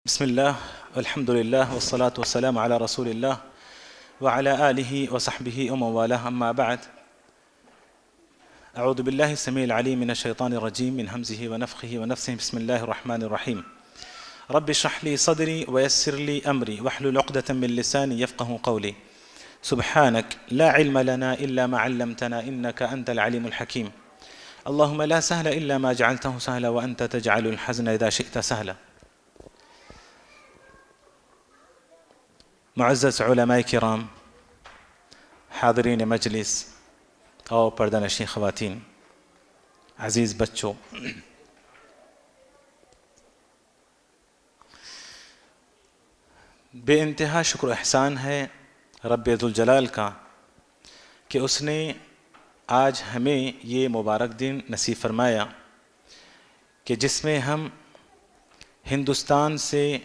بسم الله والحمد لله والصلاة والسلام على رسول الله وعلى آله وصحبه ومن والاه، أما بعد. أعوذ بالله السميع العليم من الشيطان الرجيم من همزه ونفخه ونفثه. بسم الله الرحمن الرحيم. رب اشرح لي صدري ويسر لي أمري واحلل عقدة من لساني يفقه قولي. سبحانك لا علم لنا إلا ما علمتنا إنك أنت العليم الحكيم. اللهم لا سهل إلا ما جعلته سهلا وأنت تجعل الحزن إذا شئت سهلا. معزز علماء کرام، حاضرین مجلس اور پردہ نشین خواتین، عزیز بچوں، بے انتہا شکر و احسان ہے رب ذوالجلال کا کہ اس نے آج ہمیں یہ مبارک دن نصیب فرمایا کہ جس میں ہم ہندوستان سے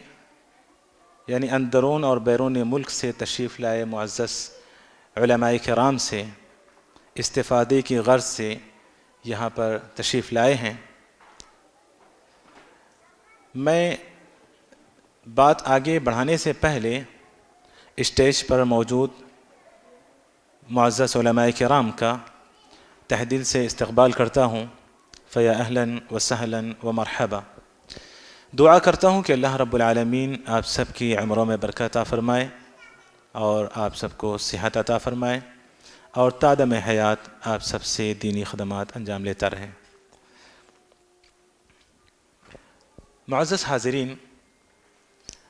یعنی اندرون اور بیرون ملک سے تشریف لائے معزز علماء کرام سے استفادے کی غرض سے یہاں پر تشریف لائے ہیں۔ میں بات آگے بڑھانے سے پہلے اسٹیج پر موجود معزز علماء کرام کا تہ دل سے استقبال کرتا ہوں۔ فیا اہلاً و سہلاً و مرحبا۔ دعا کرتا ہوں کہ اللہ رب العالمین آپ سب کی عمروں میں برکت عطا فرمائے اور آپ سب کو صحت عطا فرمائے اور تا دم حیات آپ سب سے دینی خدمات انجام لیتا رہے۔ معزز حاضرین،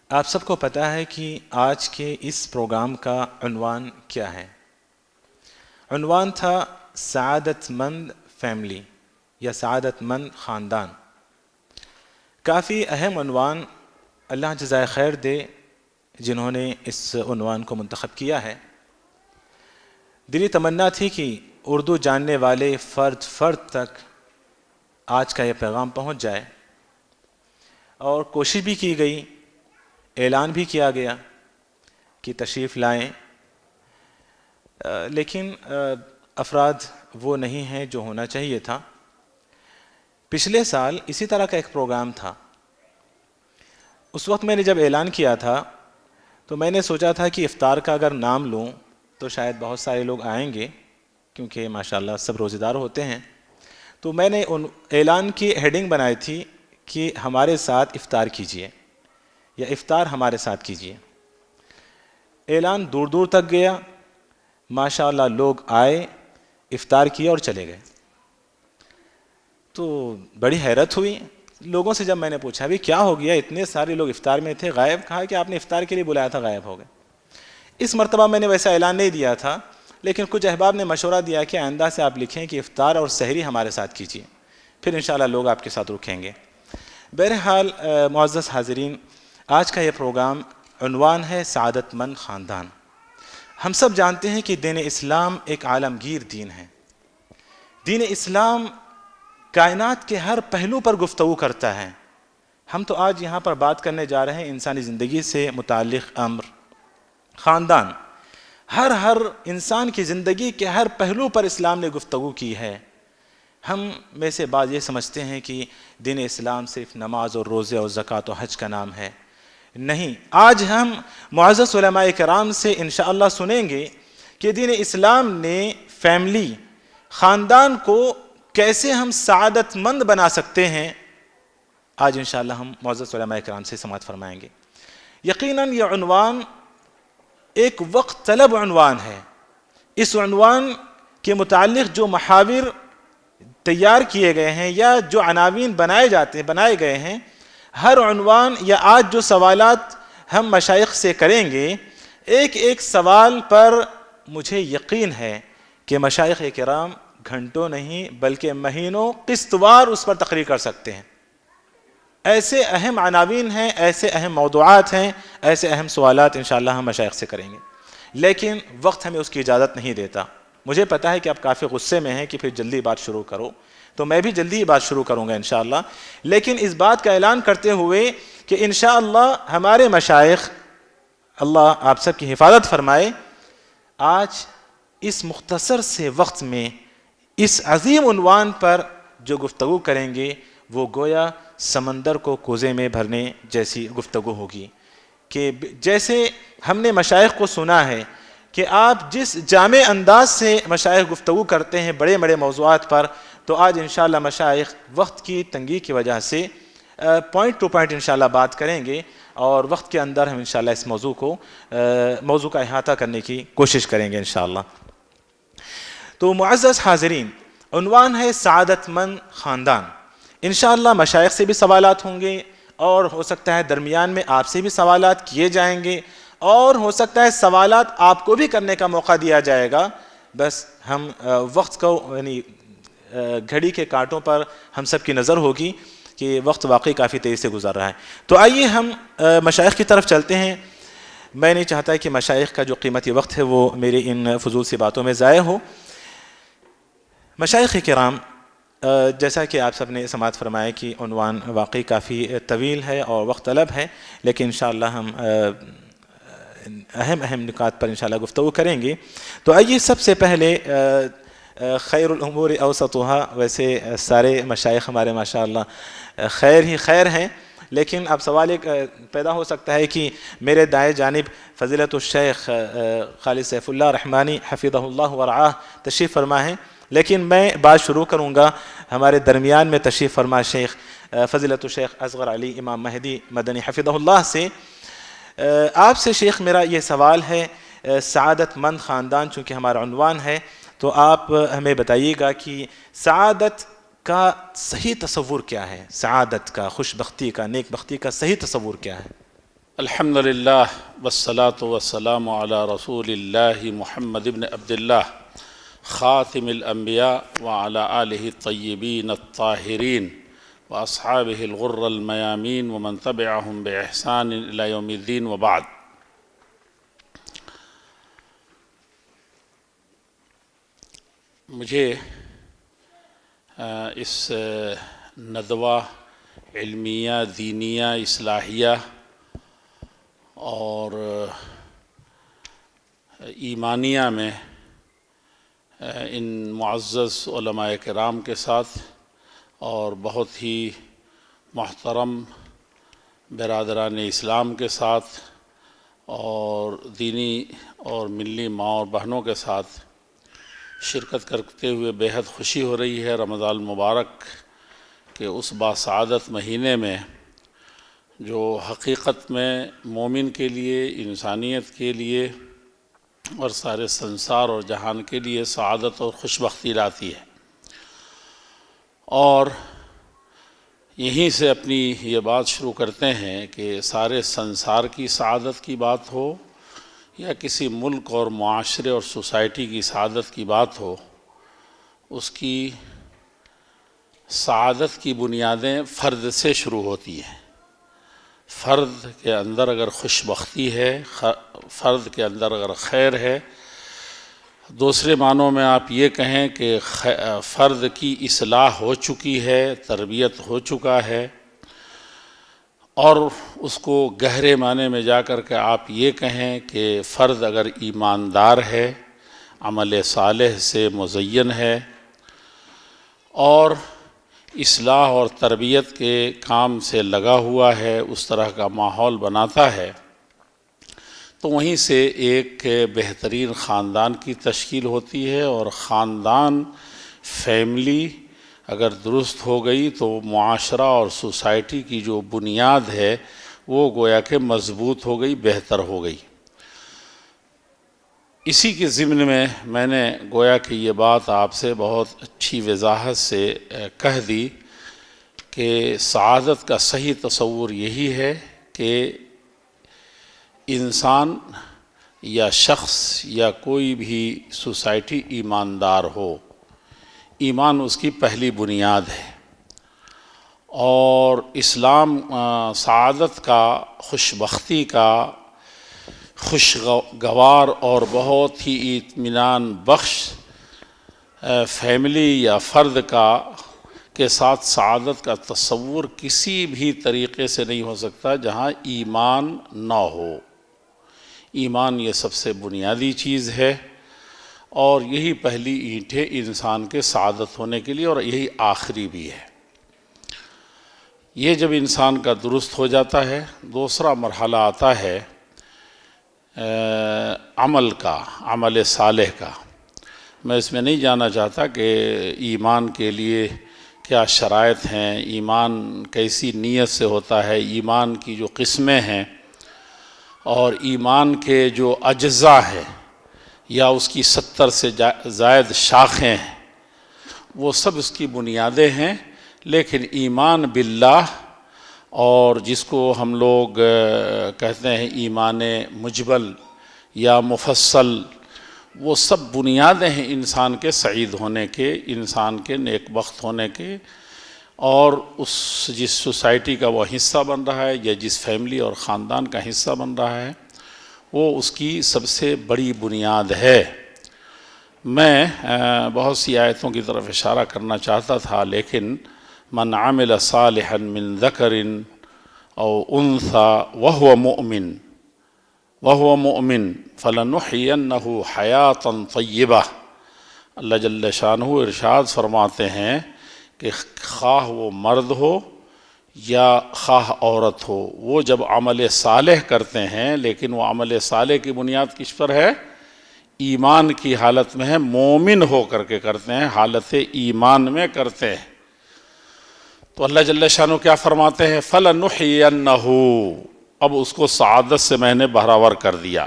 آپ سب کو پتہ ہے کہ آج کے اس پروگرام کا عنوان کیا ہے۔ عنوان تھا سعادت مند فیملی یا سعادت مند خاندان۔ کافی اہم عنوان، اللہ جزائے خیر دے جنہوں نے اس عنوان کو منتخب کیا ہے۔ دلی تمنا تھی کہ اردو جاننے والے فرد تک آج کا یہ پیغام پہنچ جائے، اور کوشش بھی کی گئی، اعلان بھی کیا گیا کہ تشریف لائیں، لیکن افراد وہ نہیں ہیں جو ہونا چاہیے تھا۔ پچھلے سال اسی طرح کا ایک پروگرام تھا۔ اس وقت میں نے جب اعلان کیا تھا تو میں نے سوچا تھا کہ افطار کا اگر نام لوں تو شاید بہت سارے لوگ آئیں گے، کیونکہ ماشاءاللہ سب روزے دار ہوتے ہیں۔ تو میں نے اعلان کی ہیڈنگ بنائی تھی کہ ہمارے ساتھ افطار کیجئے یا افطار ہمارے ساتھ کیجئے۔ اعلان دور دور تک گیا، ماشاءاللہ لوگ آئے، افطار کیا اور چلے گئے۔ تو بڑی حیرت ہوئی لوگوں سے جب میں نے پوچھا بھی کیا ہو گیا، اتنے سارے لوگ افطار میں تھے، غائب؟ کہا کہ آپ نے افطار کے لیے بلایا تھا، غائب ہو گئے۔ اس مرتبہ میں نے ویسا اعلان نہیں دیا تھا، لیکن کچھ احباب نے مشورہ دیا کہ آئندہ سے آپ لکھیں کہ افطار اور سحری ہمارے ساتھ کیجیے، پھر انشاءاللہ لوگ آپ کے ساتھ رکیں گے۔ بہرحال معزز حاضرین، آج کا یہ پروگرام عنوان ہے سعادت مند خاندان۔ ہم سب جانتے ہیں کہ دین اسلام ایک عالمگیر دین ہے۔ دین اسلام کائنات کے ہر پہلو پر گفتگو کرتا ہے۔ ہم تو آج یہاں پر بات کرنے جا رہے ہیں انسانی زندگی سے متعلق امر خاندان۔ ہر انسان کی زندگی کے ہر پہلو پر اسلام نے گفتگو کی ہے۔ ہم میں سے بعض یہ سمجھتے ہیں کہ دین اسلام صرف نماز اور روزے اور زکوٰۃ و حج کا نام ہے۔ نہیں، آج ہم معزز علماء کرام سے انشاءاللہ سنیں گے کہ دین اسلام نے فیملی، خاندان کو کیسے ہم سعادت مند بنا سکتے ہیں۔ آج انشاءاللہ ہم معزز علماء کرام سے سماعت فرمائیں گے۔ یقیناً یہ عنوان ایک وقت طلب عنوان ہے۔ اس عنوان کے متعلق جو محاور تیار کیے گئے ہیں یا جو عناوین بنائے گئے ہیں، ہر عنوان یا آج جو سوالات ہم مشائخ سے کریں گے، ایک ایک سوال پر مجھے یقین ہے کہ مشائخ کرام گھنٹوں نہیں بلکہ مہینوں قسط وار اس پر تقریر کر سکتے ہیں۔ ایسے اہم عناوین ہیں، ایسے اہم موضوعات ہیں، ایسے اہم سوالات انشاءاللہ ہم مشائخ سے کریں گے، لیکن وقت ہمیں اس کی اجازت نہیں دیتا۔ مجھے پتا ہے کہ آپ کافی غصے میں ہیں کہ پھر جلدی بات شروع کرو، تو میں بھی جلدی ہی بات شروع کروں گا انشاءاللہ، لیکن اس بات کا اعلان کرتے ہوئے کہ انشاءاللہ ہمارے مشائخ، اللہ آپ سب کی حفاظت فرمائے، آج اس مختصر سے وقت میں اس عظیم عنوان پر جو گفتگو کریں گے وہ گویا سمندر کو کوزے میں بھرنے جیسی گفتگو ہوگی، کہ جیسے ہم نے مشائخ کو سنا ہے کہ آپ جس جامع انداز سے مشائخ گفتگو کرتے ہیں بڑے بڑے موضوعات پر، تو آج انشاءاللہ مشائخ وقت کی تنگی کی وجہ سے پوائنٹ ٹو پوائنٹ انشاءاللہ بات کریں گے، اور وقت کے اندر ہم انشاءاللہ اس موضوع کا احاطہ کرنے کی کوشش کریں گے انشاءاللہ۔ تو معزز حاضرین، عنوان ہے سعادت مند خاندان۔ انشاءاللہ مشائخ سے بھی سوالات ہوں گے، اور ہو سکتا ہے درمیان میں آپ سے بھی سوالات کیے جائیں گے، اور ہو سکتا ہے سوالات آپ کو بھی کرنے کا موقع دیا جائے گا۔ بس ہم وقت کو یعنی گھڑی کے کانٹوں پر ہم سب کی نظر ہوگی کہ وقت واقعی کافی تیزی سے گزر رہا ہے۔ تو آئیے ہم مشائخ کی طرف چلتے ہیں۔ میں نہیں چاہتا کہ مشائخ کا جو قیمتی وقت ہے وہ میری ان فضول سی باتوں میں ضائع ہو۔ مشائخ کرام، جیسا کہ آپ سب نے سماعت فرمایا کہ عنوان واقعی کافی طویل ہے اور وقت طلب ہے، لیکن انشاءاللہ ہم اہم نکات پر انشاءاللہ گفتگو کریں گے۔ تو آئیے سب سے پہلے خیر الامور اوسطها، ویسے سارے مشائخ ہمارے ماشاءاللہ خیر ہی خیر ہیں، لیکن اب سوال ایک پیدا ہو سکتا ہے کہ میرے دائیں جانب فضیلت الشیخ خالد سیف اللہ رحمانی حفظہ اللہ ورعاہ تشریف فرما ہے، لیکن میں بات شروع کروں گا ہمارے درمیان میں تشریف فرما شیخ فضیلت الشیخ اصغر علی امام مہدی مدنی حفظہ اللہ سے۔ آپ سے شیخ میرا یہ سوال ہے، سعادت مند خاندان چونکہ ہمارا عنوان ہے، تو آپ ہمیں بتائیے گا کہ سعادت کا صحیح تصور کیا ہے؟ سعادت کا، خوش بختی کا، نیک بختی کا صحیح تصور کیا ہے؟ الحمدللہ والصلاة والسلام علی رسول اللہ محمد بن عبداللہ خاتم الانبیاء وعلی آلہ الطیبین الطاہرین واصحابہ الغر المیامین ومن تبعہم باحسان الی یوم الدین وبعد۔ مجھے اس ندوہ علمیہ دینیہ اصلاحیہ اور ایمانیہ میں ان معزز علماء کرام کے ساتھ اور بہت ہی محترم برادران اسلام کے ساتھ اور دینی اور ملی ماں اور بہنوں کے ساتھ شرکت کرتے ہوئے بیحد خوشی ہو رہی ہے۔ رمضان المبارک کے اس باسعادت مہینے میں جو حقیقت میں مومن کے لیے، انسانیت کے لیے اور سارے سنسار اور جہان کے لیے سعادت اور خوشبختی لاتی ہے، اور یہیں سے اپنی یہ بات شروع کرتے ہیں کہ سارے سنسار کی سعادت کی بات ہو یا کسی ملک اور معاشرے اور سوسائٹی کی سعادت کی بات ہو، اس کی سعادت کی بنیادیں فرد سے شروع ہوتی ہیں۔ فرد کے اندر اگر خوش بختی ہے، فرد کے اندر اگر خیر ہے، دوسرے معنوں میں آپ یہ کہیں کہ فرد کی اصلاح ہو چکی ہے، تربیت ہو چکا ہے، اور اس کو گہرے معنی میں جا کر کے آپ یہ کہیں کہ فرد اگر ایماندار ہے، عمل صالح سے مزین ہے اور اصلاح اور تربیت کے کام سے لگا ہوا ہے، اس طرح کا ماحول بناتا ہے، تو وہیں سے ایک بہترین خاندان کی تشکیل ہوتی ہے، اور خاندان، فیملی اگر درست ہو گئی تو معاشرہ اور سوسائٹی کی جو بنیاد ہے وہ گویا کہ مضبوط ہو گئی، بہتر ہو گئی۔ اسی کے ضمن میں نے گویا کہ یہ بات آپ سے بہت اچھی وضاحت سے کہہ دی کہ سعادت کا صحیح تصور یہی ہے کہ انسان یا شخص یا کوئی بھی سوسائٹی ایماندار ہو۔ ایمان اس کی پہلی بنیاد ہے، اور اسلام سعادت کا، خوش بختی کا، خوشگوار اور بہت ہی اطمینان بخش فیملی یا فرد کے ساتھ سعادت کا تصور کسی بھی طریقے سے نہیں ہو سکتا جہاں ایمان نہ ہو۔ ایمان یہ سب سے بنیادی چیز ہے، اور یہی پہلی اینٹ ہے انسان کے سعادت ہونے کے لیے، اور یہی آخری بھی ہے۔ یہ جب انسان کا درست ہو جاتا ہے، دوسرا مرحلہ آتا ہے عمل کا، عمل صالح کا۔ میں اس میں نہیں جانا چاہتا کہ ایمان کے لیے کیا شرائط ہیں، ایمان کیسی نیت سے ہوتا ہے، ایمان کی جو قسمیں ہیں اور ایمان کے جو اجزاء ہیں یا اس کی 70 سے زائد شاخیں ہیں، وہ سب اس کی بنیادیں ہیں۔ لیکن ایمان باللہ، اور جس کو ہم لوگ کہتے ہیں ایمان مجمل یا مفصل، وہ سب بنیادیں ہیں انسان کے سعید ہونے کے، انسان کے نیک بخت ہونے کے، اور جس سوسائٹی کا وہ حصہ بن رہا ہے یا جس فیملی اور خاندان کا حصہ بن رہا ہے، وہ اس کی سب سے بڑی بنیاد ہے۔ میں بہت سی آیتوں کی طرف اشارہ کرنا چاہتا تھا، لیکن من عمل صالحا من ذکر او انثى وهو مؤمن فلنحینہ حیاتا طیبہ۔ اللہ جل شانہ ارشاد فرماتے ہیں کہ خواہ وہ مرد ہو یا خواہ عورت ہو، وہ جب عمل صالح کرتے ہیں، لیکن وہ عمل صالح کی بنیاد کس پر ہے؟ ایمان کی حالت میں ہے، مومن ہو کر کے کرتے ہیں، حالت ایمان میں کرتے ہیں۔ تو اللہ جل شانہ کیا فرماتے ہیں؟ فَلَنُحْيَنَّهُ، اب اس کو سعادت سے میں نے بہراور کر دیا۔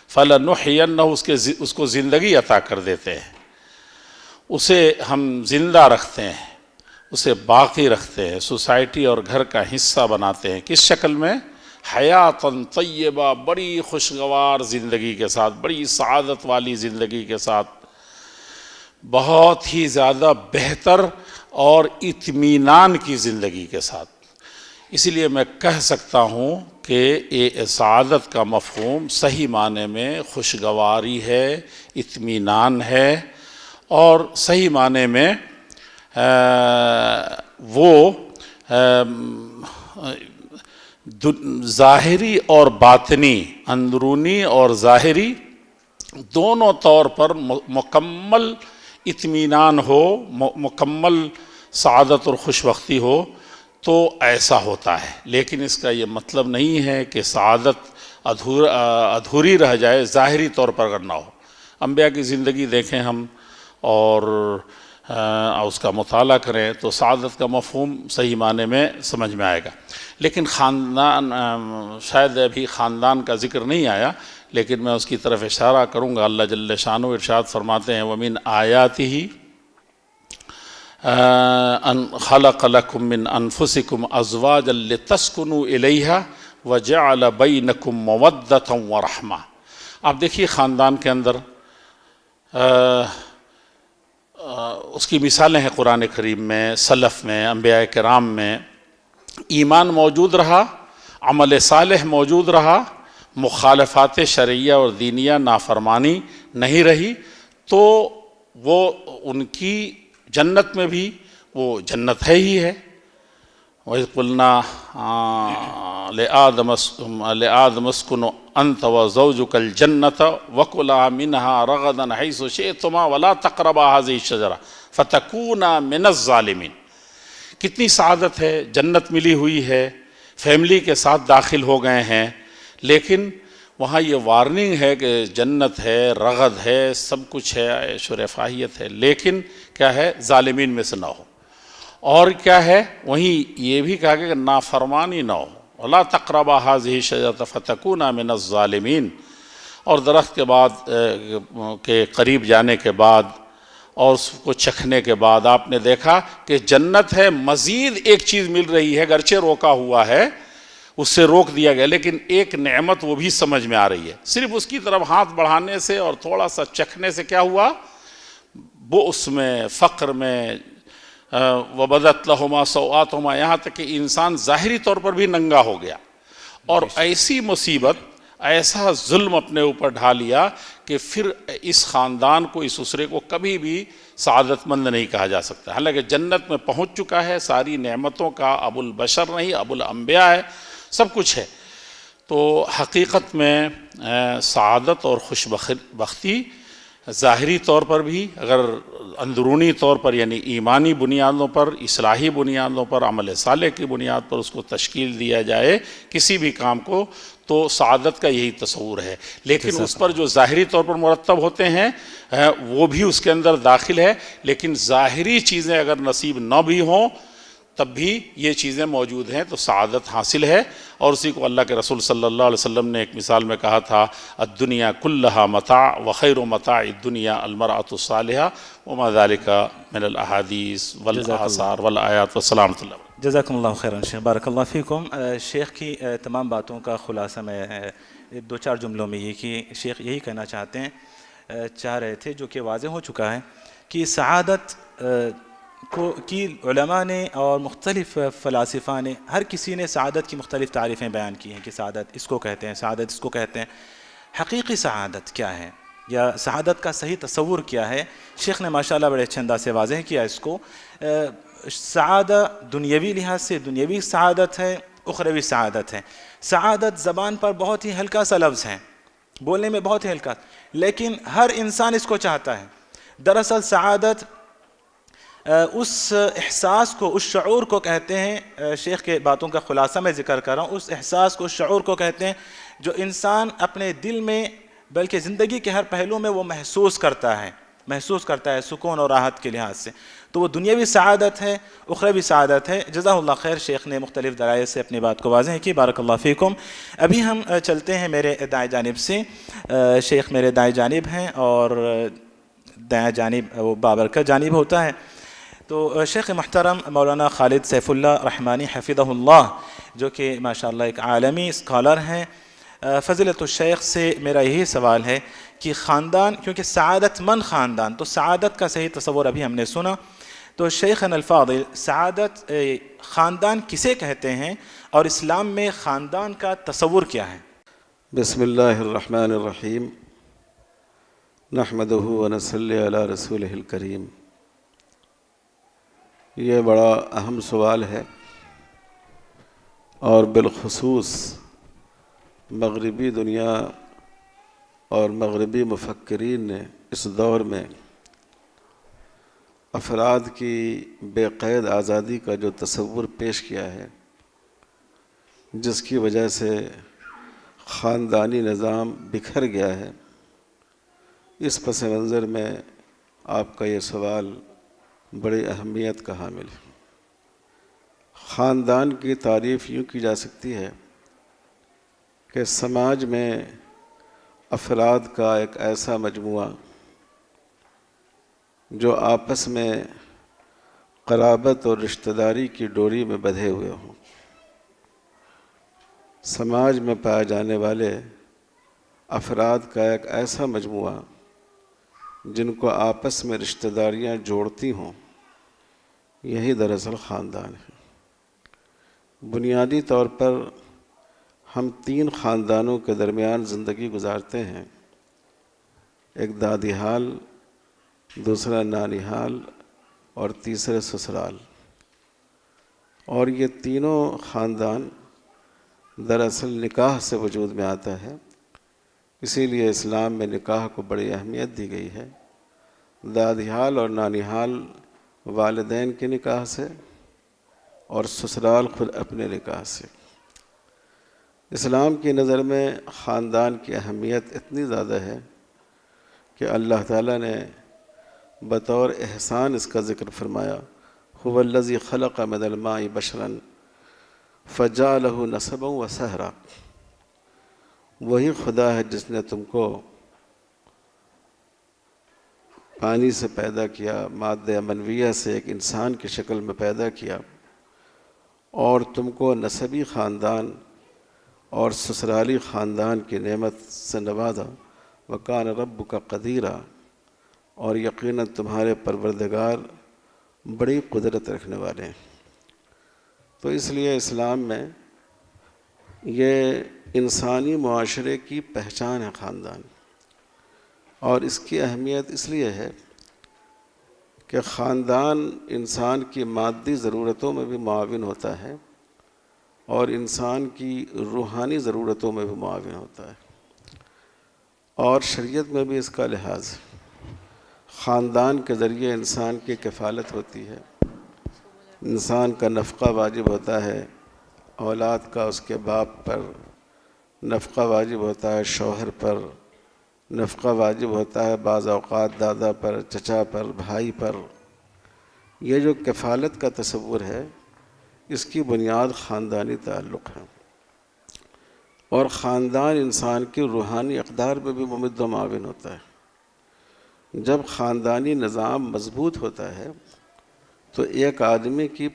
فَلَنُحْيَنَّهُ، اس کو زندگی عطا کر دیتے ہیں، اسے ہم زندہ رکھتے ہیں، اسے باقی رکھتے ہیں، سوسائٹی اور گھر کا حصہ بناتے ہیں۔ کس شکل میں؟ حیاتاً طیبہ، بڑی خوشگوار زندگی کے ساتھ، بڑی سعادت والی زندگی کے ساتھ، بہت ہی زیادہ بہتر اور اطمینان کی زندگی کے ساتھ۔ اسی لیے میں کہہ سکتا ہوں کہ سعادت کا مفہوم صحیح معنی میں خوشگواری ہے، اطمینان ہے، اور صحیح معنی میں وہ ظاہری اور باطنی، اندرونی اور ظاہری دونوں طور پر مکمل اطمینان ہو، مکمل سعادت اور خوش بختی ہو، تو ایسا ہوتا ہے۔ لیکن اس کا یہ مطلب نہیں ہے کہ سعادت ادھوری رہ جائے ظاہری طور پر اگر نہ ہو۔ انبیاء کی زندگی دیکھیں ہم اور اس کا مطالعہ کریں تو سعادت کا مفہوم صحیح معنی میں سمجھ میں آئے گا۔ لیکن خاندان، شاید ابھی خاندان کا ذکر نہیں آیا، لیکن میں اس کی طرف اشارہ کروں گا۔ اللہ جل شانہ ارشاد فرماتے ہیں وَمِنْ آیَاتِهِ أَنْ خَلَقَ لَكُم مِّنْ أَنفُسِكُمْ أَزْوَاجًا لِتَسْكُنُوا إِلَيْهَا وَجَعَلَ بَيْنَكُم مَّوَدَّةً وَرَحْمَةً۔ آپ دیکھیے خاندان کے اندر اس کی مثالیں ہیں قرآن کریم میں، سلف میں، انبیاء کرام میں۔ ایمان موجود رہا، عمل صالح موجود رہا، مخالفات شرعیہ اور دینیہ نافرمانی نہیں رہی، تو وہ ان کی جنت میں بھی وہ جنت ہے ہی ہے۔ وَإِذْ قُلْنَا لِآدَمَ اسْكُنْ أَنْتَ وَزَوْجُكَ الْجَنَّةَ وَكُلَا مِنْهَا رَغَدًا حَيْثُ شِئْتُمَا وَلَا تَقْرَبَا هَذِهِ الشَّجَرَةَ فَتَكُونَا مِنَ الظَّالِمِينَ۔ کتنی سعادت ہے، جنت ملی ہوئی ہے، فیملی کے ساتھ داخل ہو گئے ہیں، لیکن وہاں یہ وارننگ ہے کہ جنت ہے، رغد ہے، سب کچھ ہے، عیش و رفاہیت ہے، لیکن کیا ہے؟ ظالمین میں سے نہ ہو۔ اور کیا ہے؟ وہیں یہ بھی کہا کہ نافرمانی نہ ہو، وَلَا تَقْرَبَا هَذِهِ الشَّجَرَةَ فَتَكُونَا مِنَ الظَّالِمِينَ۔ اور درخت کے بعد کے قریب جانے کے بعد اور اس کو چکھنے کے بعد آپ نے دیکھا کہ جنت ہے، مزید ایک چیز مل رہی ہے، گرچہ روکا ہوا ہے، اس سے روک دیا گیا، لیکن ایک نعمت وہ بھی سمجھ میں آ رہی ہے۔ صرف اس کی طرف ہاتھ بڑھانے سے اور تھوڑا سا چکھنے سے کیا ہوا؟ بؤس میں، فقر میں، وَبَدَتْ لَهُمَا سَوْآتُهُمَا، یہاں تک کہ انسان ظاہری طور پر بھی ننگا ہو گیا، اور ایسی مصیبت، ایسا ظلم اپنے اوپر ڈھا لیا کہ پھر اس خاندان کو، اس اسرے کو کبھی بھی سعادت مند نہیں کہا جا سکتا۔ حالانکہ جنت میں پہنچ چکا ہے، ساری نعمتوں کا ابو البشر نہیں، ابو الانبیاء ہے، سب کچھ ہے۔ تو حقیقت میں سعادت اور خوش بختی ظاہری طور پر بھی اگر اندرونی طور پر یعنی ایمانی بنیادوں پر، اصلاحی بنیادوں پر، عمل صالح کی بنیاد پر اس کو تشکیل دیا جائے کسی بھی کام کو، تو سعادت کا یہی تصور ہے. لیکن اس پر جو ظاہری طور پر مرتب ہوتے ہیں وہ بھی اس کے اندر داخل ہے. لیکن ظاہری چیزیں اگر نصیب نہ بھی ہوں تب بھی یہ چیزیں موجود ہیں تو سعادت حاصل ہے. اور اسی کو اللہ کے رسول صلی اللہ علیہ وسلم نے ایک مثال میں کہا تھا، الدنیا کلھا متاع وخیر متاع الدنیا المرأۃ الصالحہ وما ذلک من الاحادیث والآثار والآیات والسلام علیہ وسلم. جزاکم اللہ خیرا شیخ، بارک اللہ فیکم. شیخ کی تمام باتوں کا خلاصہ میں دو چار جملوں میں یہ کہ شیخ یہی کہنا چاہ رہے تھے جو کہ واضح ہو چکا ہے کہ سعادت کی علماء نے اور مختلف فلاسفہ نے، ہر کسی نے سعادت کی مختلف تعریفیں بیان کی ہیں کہ سعادت اس کو کہتے ہیں، سعادت اس کو کہتے ہیں. حقیقی سعادت کیا ہے یا سعادت کا صحیح تصور کیا ہے؟ شیخ نے ماشاءاللہ بڑے اچھے انداز سے واضح کیا اس کو. سعادت دنیاوی لحاظ سے دنیاوی سعادت ہے، اخروی سعادت ہے. سعادت زبان پر بہت ہی ہلکا سا لفظ ہے، بولنے میں بہت ہی ہلکا، لیکن ہر انسان اس کو چاہتا ہے. دراصل سعادت اس احساس کو، اس شعور کو کہتے ہیں. شیخ کے باتوں کا خلاصہ میں ذکر کر رہا ہوں. اس احساس کو، اس شعور کو کہتے ہیں جو انسان اپنے دل میں بلکہ زندگی کے ہر پہلو میں وہ محسوس کرتا ہے سکون اور راحت کے لحاظ سے. تو وہ دنیاوی سعادت ہے، اخروی سعادت ہے. جزاہ اللہ خیر. شیخ نے مختلف دلائل سے اپنی بات کو واضح کی. بارک اللہ فیکم. ابھی ہم چلتے ہیں میرے دائیں جانب سے. شیخ میرے دائیں جانب ہیں اور دائیں جانب وہ بابرکت جانب ہوتا ہے. تو شیخ محترم مولانا خالد سیف اللہ رحمانی حفظہ اللہ، جو کہ ماشاءاللہ ایک عالمی اسکالر ہیں، فضیلت الشیخ سے میرا یہی سوال ہے کہ خاندان، کیونکہ سعادت مند خاندان، تو سعادت کا صحیح تصور ابھی ہم نے سنا. تو شیخنا الفاضل، سعادت خاندان کسے کہتے ہیں اور اسلام میں خاندان کا تصور کیا ہے؟ بسم اللہ الرحمن الرحیم، نحمدہ ونصلی علی رسولہ الکریم. یہ بڑا اہم سوال ہے اور بالخصوص مغربی دنیا اور مغربی مفکرین نے اس دور میں افراد کی بے قید آزادی کا جو تصور پیش کیا ہے، جس کی وجہ سے خاندانی نظام بکھر گیا ہے، اس پس منظر میں آپ کا یہ سوال بڑی اہمیت کا حامل ہے. خاندان کی تعریف یوں کی جا سکتی ہے کہ سماج میں افراد کا ایک ایسا مجموعہ جو آپس میں قرابت اور رشتہ داری کی ڈوری میں بندھے ہوئے ہوں. سماج میں پائے جانے والے افراد کا ایک ایسا مجموعہ جن کو آپس میں رشتہ داریاں جوڑتی ہوں، یہی دراصل خاندان ہے. بنیادی طور پر ہم 3 خاندانوں کے درمیان زندگی گزارتے ہیں. ایک دادی حال، دوسرا نانی حال اور تیسرے سسرال. اور یہ تینوں خاندان دراصل نکاح سے وجود میں آتا ہے. اسی لیے اسلام میں نکاح کو بڑی اہمیت دی گئی ہے. دادی حال اور نانی حال والدین کے نکاح سے اور سسرال خود اپنے نکاح سے. اسلام کی نظر میں خاندان کی اہمیت اتنی زیادہ ہے کہ اللہ تعالیٰ نے بطور احسان اس کا ذکر فرمایا، هو الذی خلق من الماء بشرا فجعلہ نسبا وسحرا. وہی خدا ہے جس نے تم کو پانی سے پیدا کیا، مادہ منویہ سے ایک انسان کی شکل میں پیدا کیا، اور تم کو نسبی خاندان اور سسرالی خاندان کی نعمت سے نوازا. وَكَانَ رَبُّكَ قَدِيرًا. اور یقیناً تمہارے پروردگار بڑی قدرت رکھنے والے ہیں. تو اس لیے اسلام میں یہ انسانی معاشرے کی پہچان ہے خاندان. اور اس کی اہمیت اس لیے ہے کہ خاندان انسان کی مادی ضرورتوں میں بھی معاون ہوتا ہے اور انسان کی روحانی ضرورتوں میں بھی معاون ہوتا ہے. اور شریعت میں بھی اس کا لحاظ ہے. خاندان کے ذریعے انسان کی کفالت ہوتی ہے، انسان کا نفقہ واجب ہوتا ہے، اولاد کا اس کے باپ پر نفقہ واجب ہوتا ہے، شوہر پر نفقہ واجب ہوتا ہے، بعض اوقات دادا پر، چچا پر، بھائی پر۔ یہ جو کفالت کا تصور ہے اس کی بنیاد خاندانی تعلق ہے، اور خاندان انسان کی روحانی اقدار میں بھی ممد و معاون ہوتا ہے۔ جب خاندانی نظام مضبوط ہوتا ہے تو ایک آدمی کی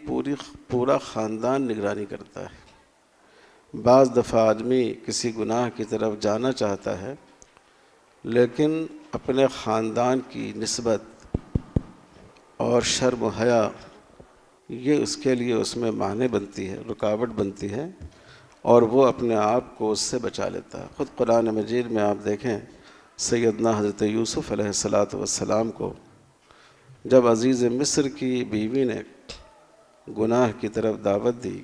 پورا خاندان نگرانی کرتا ہے۔ بعض دفعہ آدمی کسی گناہ کی طرف جانا چاہتا ہے لیکن اپنے خاندان کی نسبت اور شرم و حیا یہ اس کے لیے اس میں مانع بنتی ہے، رکاوٹ بنتی ہے، اور وہ اپنے آپ کو اس سے بچا لیتا ہے۔ خود قرآن مجید میں آپ دیکھیں سیدنا حضرت یوسف علیہ السلام کو جب عزیز مصر کی بیوی نے گناہ کی طرف دعوت دی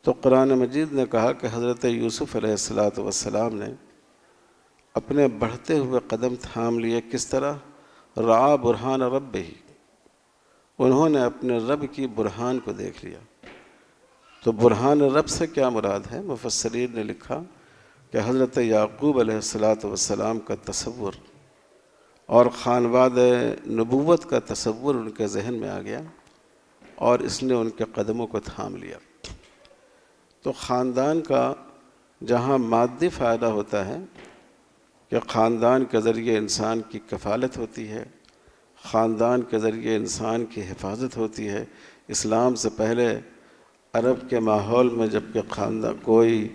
تو قرآن مجید نے کہا کہ حضرت یوسف علیہ السلام نے اپنے بڑھتے ہوئے قدم تھام لیے۔ کس طرح؟ رعا برہان رب ہی، انہوں نے اپنے رب کی برہان کو دیکھ لیا۔ تو برہان رب سے کیا مراد ہے؟ مفسرین نے لکھا کہ حضرت یعقوب علیہ السلام کا تصور اور خانواد نبوت کا تصور ان کے ذہن میں آ گیا اور اس نے ان کے قدموں کو تھام لیا۔ تو خاندان کا جہاں مادی فائدہ ہوتا ہے کہ خاندان کے ذریعے انسان کی کفالت ہوتی ہے، خاندان کے ذریعے انسان کی حفاظت ہوتی ہے۔ اسلام سے پہلے عرب کے ماحول میں جب کہ خاندان کوئی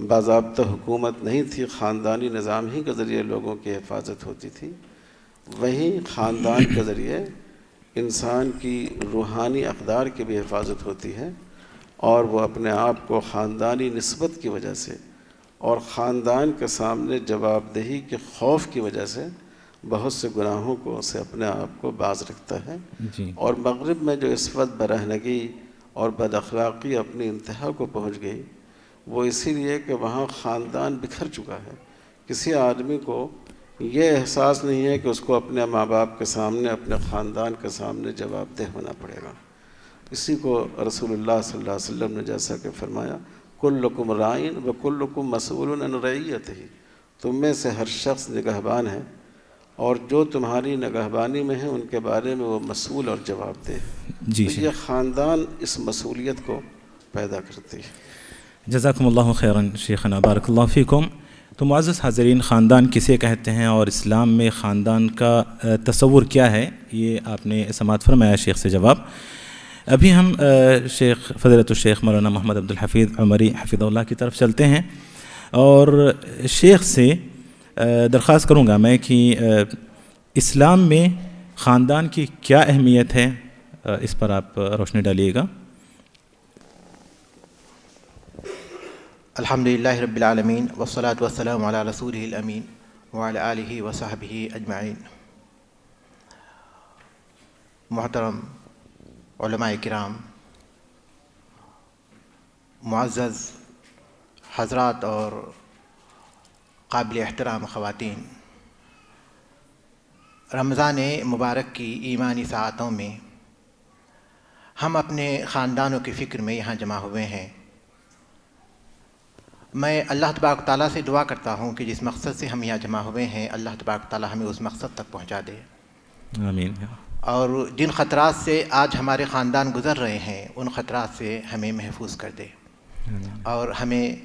باضابطہ حکومت نہیں تھی، خاندانی نظام ہی کے ذریعے لوگوں کی حفاظت ہوتی تھی، وہیں خاندان کے ذریعے انسان کی روحانی اقدار کی بھی حفاظت ہوتی ہے، اور وہ اپنے آپ کو خاندانی نسبت کی وجہ سے اور خاندان کے سامنے جواب دہی کے خوف کی وجہ سے بہت سے گناہوں کو سے اپنے آپ کو باز رکھتا ہے۔ اور مغرب میں جو اس وقت برہنگی اور بد اخلاقی اپنی انتہا کو پہنچ گئی وہ اسی لیے کہ وہاں خاندان بکھر چکا ہے۔ کسی آدمی کو یہ احساس نہیں ہے کہ اس کو اپنے ماں باپ کے سامنے، اپنے خاندان کے سامنے جواب دہ ہونا پڑے گا۔ اسی کو رسول اللہ صلی اللہ علیہ وسلم نے جیسا کہ فرمایا کلکم رائن وکلکم مسئول عن رعیتہ، تم میں سے ہر شخص نگہبان ہے اور جو تمہاری نگہبانی میں ہیں ان کے بارے میں وہ مسئول اور جواب دہ ہے۔ جی تو یہ خاندان اس مسئولیت کو پیدا کرتی ہے۔ جزاکم اللہ خیراً شیخنا، بارک اللہ فیکم۔ تو معزز حاضرین، خاندان کسے کہتے ہیں اور اسلام میں خاندان کا تصور کیا ہے، یہ آپ نے سماعت فرمایا شیخ سے جواب۔ ابھی ہم شیخ فضیلت الشیخ مولانا محمد عبد الحفیظ عمری حفظہ اللہ کی طرف چلتے ہیں، اور شیخ سے درخواست کروں گا میں کہ اسلام میں خاندان کی کیا اہمیت ہے، اس پر آپ روشنی ڈالیے گا۔ الحمدللہ رب العالمین والصلاة والسلام علی رسولہ الامین وعلی آلہ وصحبہ اجمعین۔ محترم علماء کرام، معزز حضرات اور قابل احترام خواتین، رمضان مبارک کی ایمانی ساعتوں میں ہم اپنے خاندانوں کی فکر میں یہاں جمع ہوئے ہیں۔ میں اللہ تبارک تعالیٰ سے دعا کرتا ہوں کہ جس مقصد سے ہم یہاں جمع ہوئے ہیں اللہ تبارک تعالیٰ ہمیں اس مقصد تک پہنچا دے، آمین۔ اور جن خطرات سے آج ہمارے خاندان گزر رہے ہیں ان خطرات سے ہمیں محفوظ کر دے، اور ہمیں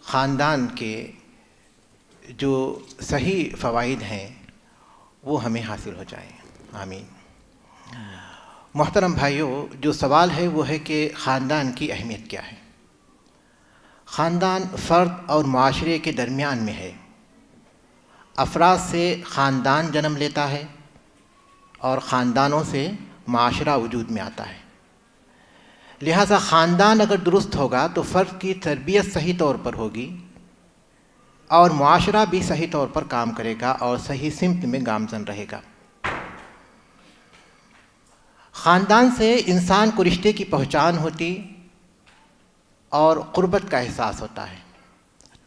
خاندان کے جو صحیح فوائد ہیں وہ ہمیں حاصل ہو جائیں، آمین۔ محترم بھائیوں، جو سوال ہے وہ ہے کہ خاندان کی اہمیت کیا ہے۔ خاندان فرد اور معاشرے کے درمیان میں ہے۔ افراد سے خاندان جنم لیتا ہے اور خاندانوں سے معاشرہ وجود میں آتا ہے۔ لہٰذا خاندان اگر درست ہوگا تو فرد کی تربیت صحیح طور پر ہوگی اور معاشرہ بھی صحیح طور پر کام کرے گا اور صحیح سمت میں گامزن رہے گا۔ خاندان سے انسان کو رشتے کی پہچان ہوتی اور قربت کا احساس ہوتا ہے،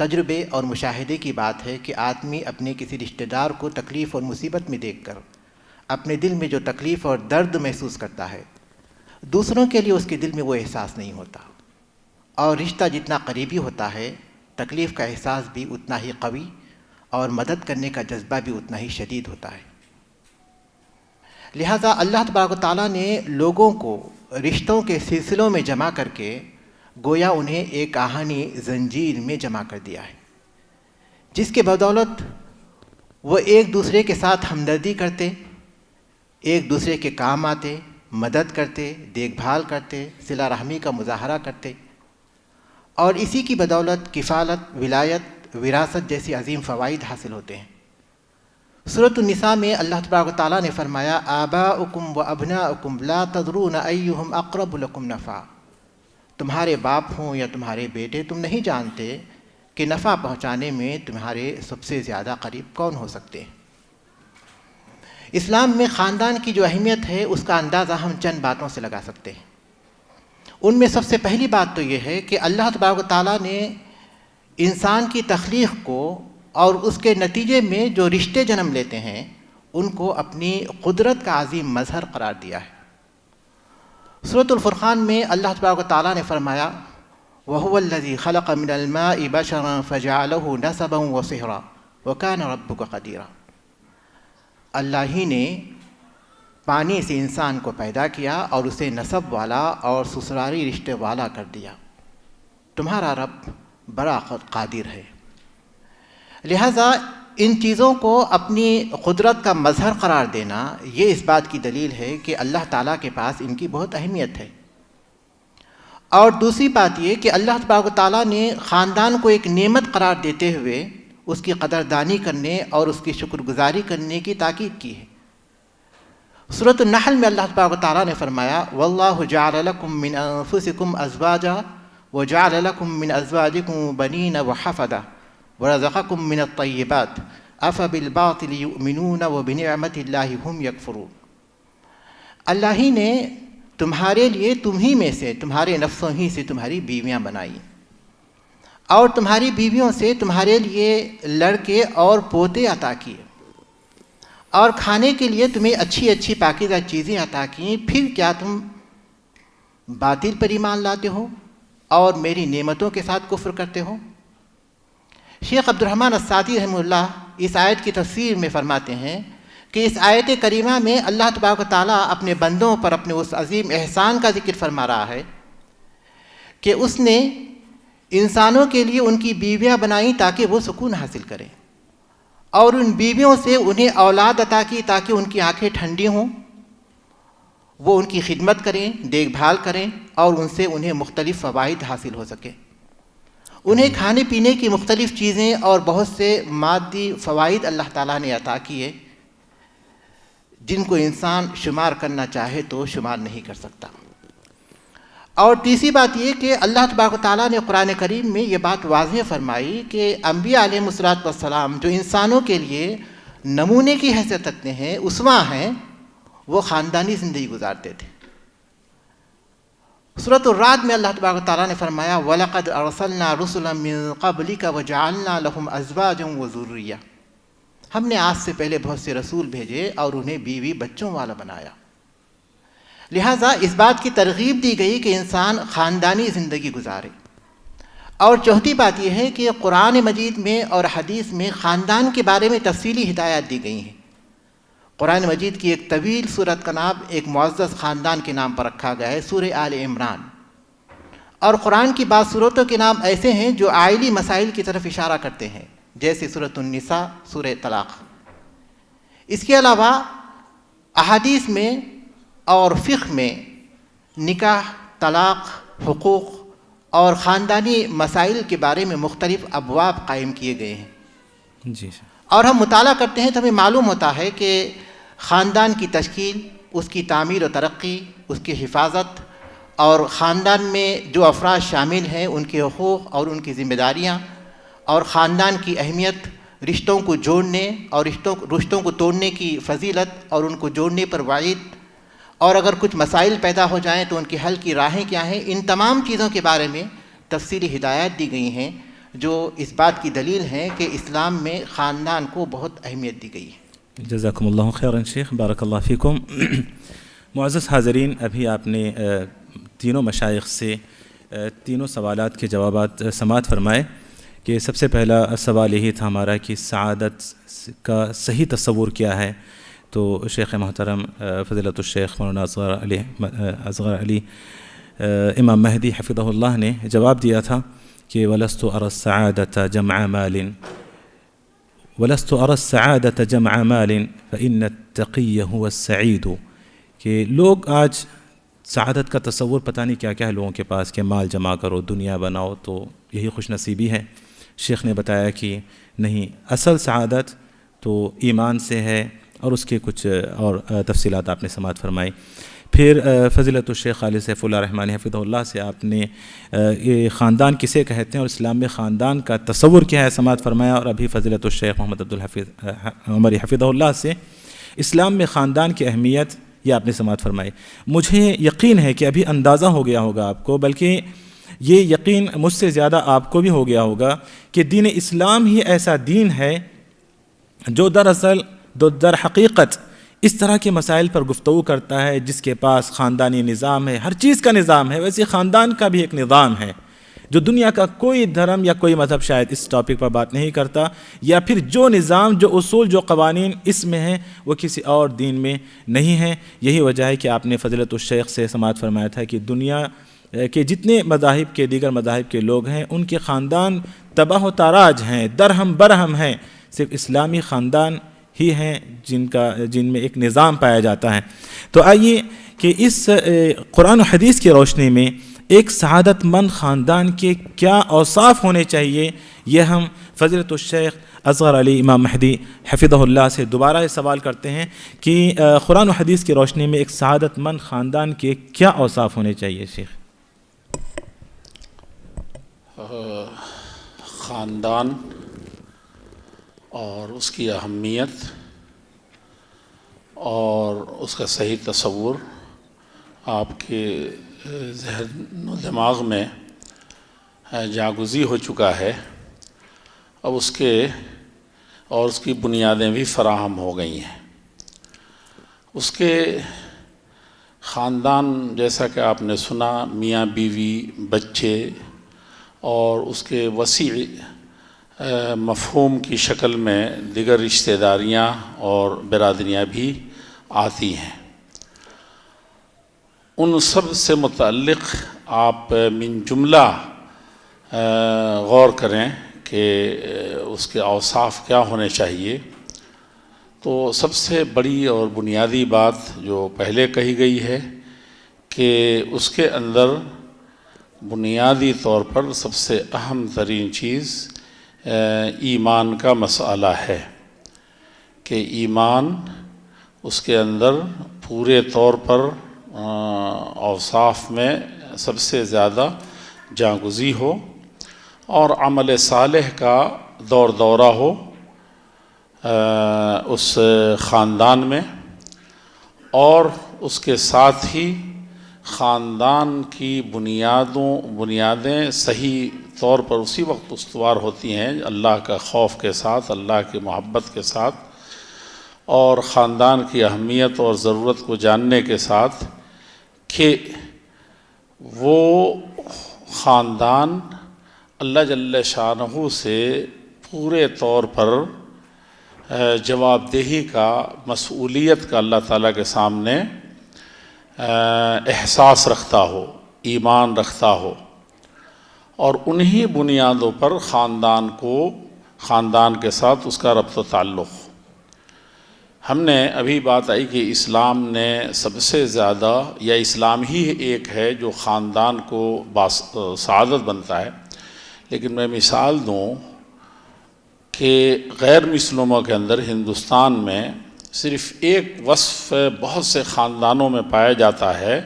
تجربے اور مشاہدے کی بات ہے کہ آدمی اپنے کسی رشتہ دار کو تکلیف اور مصیبت میں دیکھ کر اپنے دل میں جو تکلیف اور درد محسوس کرتا ہے، دوسروں کے لیے اس کے دل میں وہ احساس نہیں ہوتا، اور رشتہ جتنا قریبی ہوتا ہے تکلیف کا احساس بھی اتنا ہی قوی اور مدد کرنے کا جذبہ بھی اتنا ہی شدید ہوتا ہے۔ لہٰذا اللہ تبارک و تعالیٰ نے لوگوں کو رشتوں کے سلسلوں میں جمع کر کے گویا انہیں ایک آہنی زنجیر میں جمع کر دیا ہے، جس کے بدولت وہ ایک دوسرے کے ساتھ ہمدردی کرتے، ایک دوسرے کے کام آتے، مدد کرتے، دیکھ بھال کرتے، صلہ رحمی کا مظاہرہ کرتے، اور اسی کی بدولت کفالت، ولایت، وراثت جیسی عظیم فوائد حاصل ہوتے ہیں۔ سورۃ النساء میں اللہ تبارک و تعالیٰ نے فرمایا آباؤکم و ابناؤکم لا تدرون ایہم اقرب لکم نفعا، تمہارے باپ ہوں یا تمہارے بیٹے، تم نہیں جانتے کہ نفع پہنچانے میں تمہارے سب سے زیادہ قریب کون ہو سکتے ہیں۔ اسلام میں خاندان کی جو اہمیت ہے اس کا اندازہ ہم چند باتوں سے لگا سکتے ہیں۔ ان میں سب سے پہلی بات تو یہ ہے کہ اللہ تبارک و تعالیٰ نے انسان کی تخلیق کو اور اس کے نتیجے میں جو رشتے جنم لیتے ہیں ان کو اپنی قدرت کا عظیم مظہر قرار دیا ہے۔ سورۃ الفرقان میں اللہ تبارک و تعالیٰ نے فرمایا وَهُوَ الَّذِي خَلَقَ مِنَ الْمَاءِ بَشَرًا فَجَعَلَهُ نَسَبًا وَصِهْرًا وَكَانَ رَبُّكَ قَدِيرًا، اللہ ہی نے پانی سے انسان کو پیدا کیا اور اسے نسب والا اور سسرالی رشتے والا کر دیا، تمہارا رب بڑا قادر ہے۔ لہٰذا ان چیزوں کو اپنی قدرت کا مظہر قرار دینا یہ اس بات کی دلیل ہے کہ اللہ تعالیٰ کے پاس ان کی بہت اہمیت ہے۔ اور دوسری بات یہ کہ اللہ تبارک و تعالیٰ نے خاندان کو ایک نعمت قرار دیتے ہوئے اس کی قدردانی کرنے اور اس کی شکر گزاری کرنے کی تاکید کی ہے۔ سورۃ النحل میں اللہ تبارک و تعالیٰ نے فرمایا وَاللَّهُ جَعَلَ لَكُم مِّنْ أَنفُسِكُمْ أَزْوَاجًا وَجَعَلَ لَكُم مِّنْ أَزْوَاجِكُم بَنِينَ وَحَفَدَةً وَرَزَقَكُم مِّنَ الطَّيِّبَاتِ أَفَبِالْبَاطِلِ يُؤْمِنُونَ وَبِنِعْمَةِ اللَّهِ هُمْ يَكْفُرُونَ، اللہ ہی نے تمہارے لیے تم ہی میں سے، تمہارے نفسوں ہی سے تمہاری بیویاں بنائی، اور تمہاری بیویوں سے تمہارے لیے لڑکے اور پوتے عطا کیے، اور کھانے کے لیے تمہیں اچھی اچھی پاکیزہ چیزیں عطا کیں، پھر کیا تم باطل پر ایمان لاتے ہو اور میری نعمتوں کے ساتھ کفر کرتے ہو؟ شیخ عبد الرحمن السعدی رحمہ اللہ اس آیت کی تفسیر میں فرماتے ہیں کہ اس آیت کریمہ میں اللہ تبارک و تعالیٰ اپنے بندوں پر اپنے اس عظیم احسان کا ذکر فرما رہا ہے کہ اس نے انسانوں کے لیے ان کی بیویاں بنائیں تاکہ وہ سکون حاصل کریں، اور ان بیویوں سے انہیں اولاد عطا کی تاکہ ان کی آنکھیں ٹھنڈی ہوں، وہ ان کی خدمت کریں، دیکھ بھال کریں، اور ان سے انہیں مختلف فوائد حاصل ہو سکیں۔ انہیں کھانے پینے کی مختلف چیزیں اور بہت سے مادی فوائد اللہ تعالیٰ نے عطا کیے جن کو انسان شمار کرنا چاہے تو شمار نہیں کر سکتا۔ اور تیسری بات یہ کہ اللہ تبارک و تعالیٰ نے قرآن کریم میں یہ بات واضح فرمائی کہ انبیاء علیہ الصلوۃ والسلام جو انسانوں کے لیے نمونے کی حیثیت رکھتے ہیں، اسوہ ہیں، وہ خاندانی زندگی گزارتے تھے۔ سورۃ الرعد میں اللہ تبارک و تعالیٰ نے فرمایا وَلَقَدْ أَرْسَلْنَا رُسُلًا مِّن قَبْلِكَ وَجَعَلْنَا لَهُمْ أَزْوَاجًا وَذُرِّيَّةً، ہم نے آج سے پہلے بہت سے رسول بھیجے اور انہیں بیوی بچوں والا بنایا۔ لہٰذا اس بات کی ترغیب دی گئی کہ انسان خاندانی زندگی گزارے۔ اور چوتھی بات یہ ہے کہ قرآن مجید میں اور حدیث میں خاندان کے بارے میں تفصیلی ہدایات دی گئی ہیں۔ قرآن مجید کی ایک طویل سورت کا نام ایک معزز خاندان کے نام پر رکھا گیا ہے، سورہ آل عمران، اور قرآن کی بعض سورتوں کے نام ایسے ہیں جو عائلی مسائل کی طرف اشارہ کرتے ہیں، جیسے سورۃ النساء، سورہ طلاق۔ اس کے علاوہ احادیث میں اور فقہ میں نکاح، طلاق، حقوق اور خاندانی مسائل کے بارے میں مختلف ابواب قائم کیے گئے ہیں۔ جی اور ہم مطالعہ کرتے ہیں تو ہمیں معلوم ہوتا ہے کہ خاندان کی تشکیل، اس کی تعمیر و ترقی، اس کی حفاظت، اور خاندان میں جو افراد شامل ہیں ان کے حقوق اور ان کی ذمہ داریاں، اور خاندان کی اہمیت، رشتوں کو جوڑنے اور رشتوں کو توڑنے کی فضیلت اور ان کو جوڑنے پر وعید، اور اگر کچھ مسائل پیدا ہو جائیں تو ان کے حل کی راہیں کیا ہیں، ان تمام چیزوں کے بارے میں تفصیلی ہدایات دی گئی ہیں جو اس بات کی دلیل ہیں کہ اسلام میں خاندان کو بہت اہمیت دی گئی ہے۔ جزاکم اللہ خیرا شیخ، بارک اللہ فیکم۔ معزز حاضرین، ابھی آپ نے تینوں مشائخ سے تینوں سوالات کے جوابات سماعت فرمائے کہ سب سے پہلا سوال یہی تھا ہمارا کہ سعادت کا صحیح تصور کیا ہے، تو شیخ محترم فضیلت الشیخ مولانا اصغر علی امام مہدی حفظہ اللہ نے جواب دیا تھا کہ وَلَسْتُ أَرَى السَّعَادَةَ جَمْعَ مَالٍ وَلَسْتُ أَرَى السَّعَادَةَ جَمْعَ مَالٍ فَإِنَّ التَّقِيَّ هُوَ السَّعِيدُ، کہ لوگ آج سعادت کا تصور پتہ نہیں کیا کیا ہے لوگوں کے پاس کہ مال جمع کرو، دنیا بناؤ تو یہی خوش نصیبی ہے۔ شیخ نے بتایا کہ نہیں، اصل سعادت تو ایمان سے ہے، اور اس کے کچھ اور تفصیلات آپ نے سماعت فرمائی۔ پھر فضیلت الشیخ خالد سیف اللہ رحمانی حفظہ اللہ سے آپ نے یہ خاندان کسے کہتے ہیں اور اسلام میں خاندان کا تصور کیا ہے سماعت فرمایا، اور ابھی فضیلت الشیخ محمد عبدالحفیظ عمری حفظہ اللہ سے اسلام میں خاندان کی اہمیت یہ آپ نے سماعت فرمائی۔ مجھے یقین ہے کہ ابھی اندازہ ہو گیا ہوگا آپ کو، بلکہ یہ یقین مجھ سے زیادہ آپ کو بھی ہو گیا ہوگا کہ دین اسلام ہی ایسا دین ہے جو در حقیقت اس طرح کے مسائل پر گفتگو کرتا ہے، جس کے پاس خاندانی نظام ہے، ہر چیز کا نظام ہے، ویسے خاندان کا بھی ایک نظام ہے جو دنیا کا کوئی دھرم یا کوئی مذہب شاید اس ٹاپک پر بات نہیں کرتا، یا پھر جو نظام، جو اصول، جو قوانین اس میں ہیں وہ کسی اور دین میں نہیں ہیں۔ یہی وجہ ہے کہ آپ نے فضیلت الشیخ سے سماعت فرمایا تھا کہ دنیا کے جتنے مذاہب کے دیگر مذاہب کے لوگ ہیں ان کے خاندان تباہ و تاراج ہیں، درہم برہم ہیں، صرف اسلامی خاندان ہی ہیں جن میں ایک نظام پایا جاتا ہے۔ تو آئیے کہ اس قرآن و حدیث کی روشنی میں ایک سعادت مند خاندان کے کیا اوصاف ہونے چاہیے، یہ ہم فضیلت الشیخ اصغر علی امام مہدی حفظہ اللہ سے دوبارہ یہ سوال کرتے ہیں کہ قرآن و حدیث کی روشنی میں ایک سعادت مند خاندان کے کیا اوصاف ہونے چاہیے شیخ؟ خاندان اور اس کی اہمیت اور اس کا صحیح تصور آپ کے ذہن و دماغ میں جاگزی ہو چکا ہے، اب اس کی بنیادیں بھی فراہم ہو گئی ہیں۔ اس کے خاندان جیسا کہ آپ نے سنا، میاں بیوی، بچے، اور اس کے وسیع مفہوم کی شکل میں دیگر رشتہ داریاں اور برادریاں بھی آتی ہیں۔ ان سب سے متعلق آپ من جملہ غور کریں کہ اس کے اوصاف کیا ہونے چاہیے، تو سب سے بڑی اور بنیادی بات جو پہلے کہی گئی ہے کہ اس کے اندر بنیادی طور پر سب سے اہم ترین چیز ایمان کا مسئلہ ہے کہ ایمان اس کے اندر پورے طور پر اوصاف میں سب سے زیادہ جاگزی ہو، اور عمل صالح کا دور دورہ ہو اس خاندان میں، اور اس کے ساتھ ہی خاندان کی بنیادیں صحیح طور پر اسی وقت استوار ہوتی ہیں اللہ کا خوف کے ساتھ، اللہ کی محبت کے ساتھ، اور خاندان کی اہمیت اور ضرورت کو جاننے کے ساتھ کہ وہ خاندان اللہ جل شانہ سے پورے طور پر جواب دہی کا، مسئولیت کا اللہ تعالیٰ کے سامنے احساس رکھتا ہو، ایمان رکھتا ہو، اور انہی بنیادوں پر خاندان کے ساتھ اس کا ربط و تعلق۔ ہم نے ابھی بات آئی کہ اسلام نے سب سے زیادہ، یا اسلام ہی ایک ہے جو خاندان کو سعادت بنتا ہے، لیکن میں مثال دوں کہ غیر مسلموں کے اندر ہندوستان میں صرف ایک وصف بہت سے خاندانوں میں پایا جاتا ہے،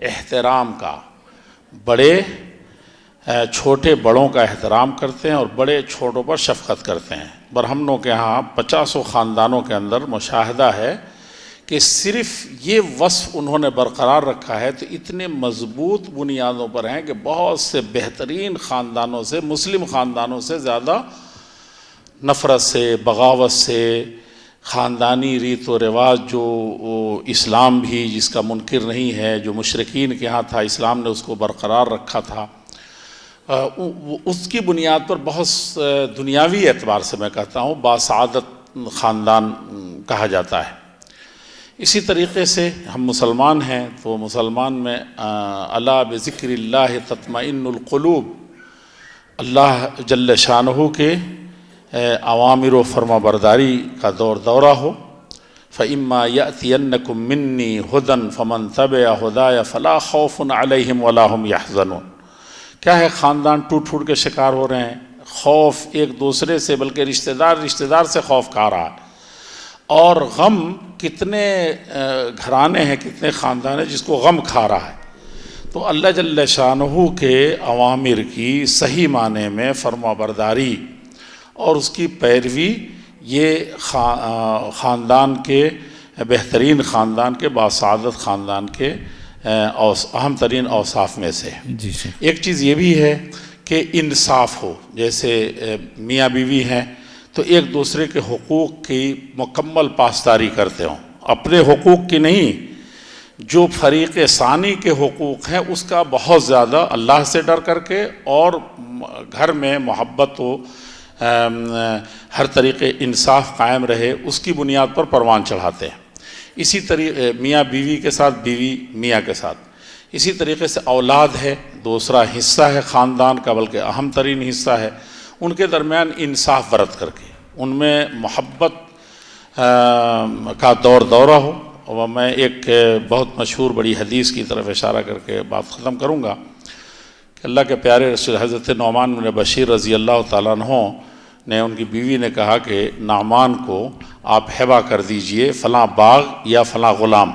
احترام کا۔ بڑے چھوٹے بڑوں کا احترام کرتے ہیں اور بڑے چھوٹوں پر شفقت کرتے ہیں۔ برہمنوں کے ہاں 50 خاندانوں کے اندر مشاہدہ ہے کہ صرف یہ وصف انہوں نے برقرار رکھا ہے تو اتنے مضبوط بنیادوں پر ہیں کہ بہت سے بہترین خاندانوں سے، مسلم خاندانوں سے زیادہ نفرت سے، بغاوت سے، خاندانی ریت و رواج جو اسلام بھی جس کا منکر نہیں ہے، جو مشرکین کے ہاں تھا اسلام نے اس کو برقرار رکھا تھا، اس کی بنیاد پر بہت دنیاوی اعتبار سے میں کہتا ہوں باسعادت خاندان کہا جاتا ہے۔ اسی طریقے سے ہم مسلمان ہیں تو مسلمان میں الا بذکر اللہ تطمئن القلوب، اللہ جل شانہ کے اوامر و فرما برداری کا دورہ ہو۔ فَإِمَّا يَأْتِيَنَّكُم مِّنِّي هُدًى فَمَن تَبِعَ هُدَايَ فَلَا خَوْفٌ عَلَيْهِمْ وَلَا هُمْ يَحْزَنُونَ۔ کیا ہے، خاندان ٹوٹ ٹوٹ کے شکار ہو رہے ہیں، خوف ایک دوسرے سے، بلکہ رشتہ دار سے خوف کھا رہا ہے، اور غم کتنے گھرانے ہیں، کتنے خاندان ہیں جس کو غم کھا رہا ہے۔ تو اللہ جل شانہ کے اوامر کی صحیح معنی میں فرما برداری اور اس کی پیروی، یہ خاندان کے بہترین خاندان کے، باسعادت خاندان کے اہم ترین اوصاف میں سے ہے۔ جی جی، ایک چیز یہ بھی ہے کہ انصاف ہو، جیسے میاں بیوی ہیں تو ایک دوسرے کے حقوق کی مکمل پاسداری کرتے ہوں، اپنے حقوق کی نہیں، جو فریق ثانی کے حقوق ہیں اس کا بہت زیادہ اللہ سے ڈر کر کے، اور گھر میں محبت و ہر طریقے انصاف قائم رہے اس کی بنیاد پر پروان چڑھاتے ہیں۔ اسی طریقے میاں بیوی کے ساتھ، بیوی میاں کے ساتھ، اسی طریقے سے اولاد ہے، دوسرا حصہ ہے خاندان کا، بلکہ اہم ترین حصہ ہے، ان کے درمیان انصاف برت کر کے ان میں محبت کا دورہ ہو۔ اور میں ایک بہت مشہور بڑی حدیث کی طرف اشارہ کر کے بات ختم کروں گا کہ اللہ کے پیارے رسول حضرت نعمان بن بشیر رضی اللہ تعالیٰ عنہ نے، ان کی بیوی نے کہا کہ نعمان کو آپ ہبہ کر دیجئے فلاں باغ یا فلاں غلام،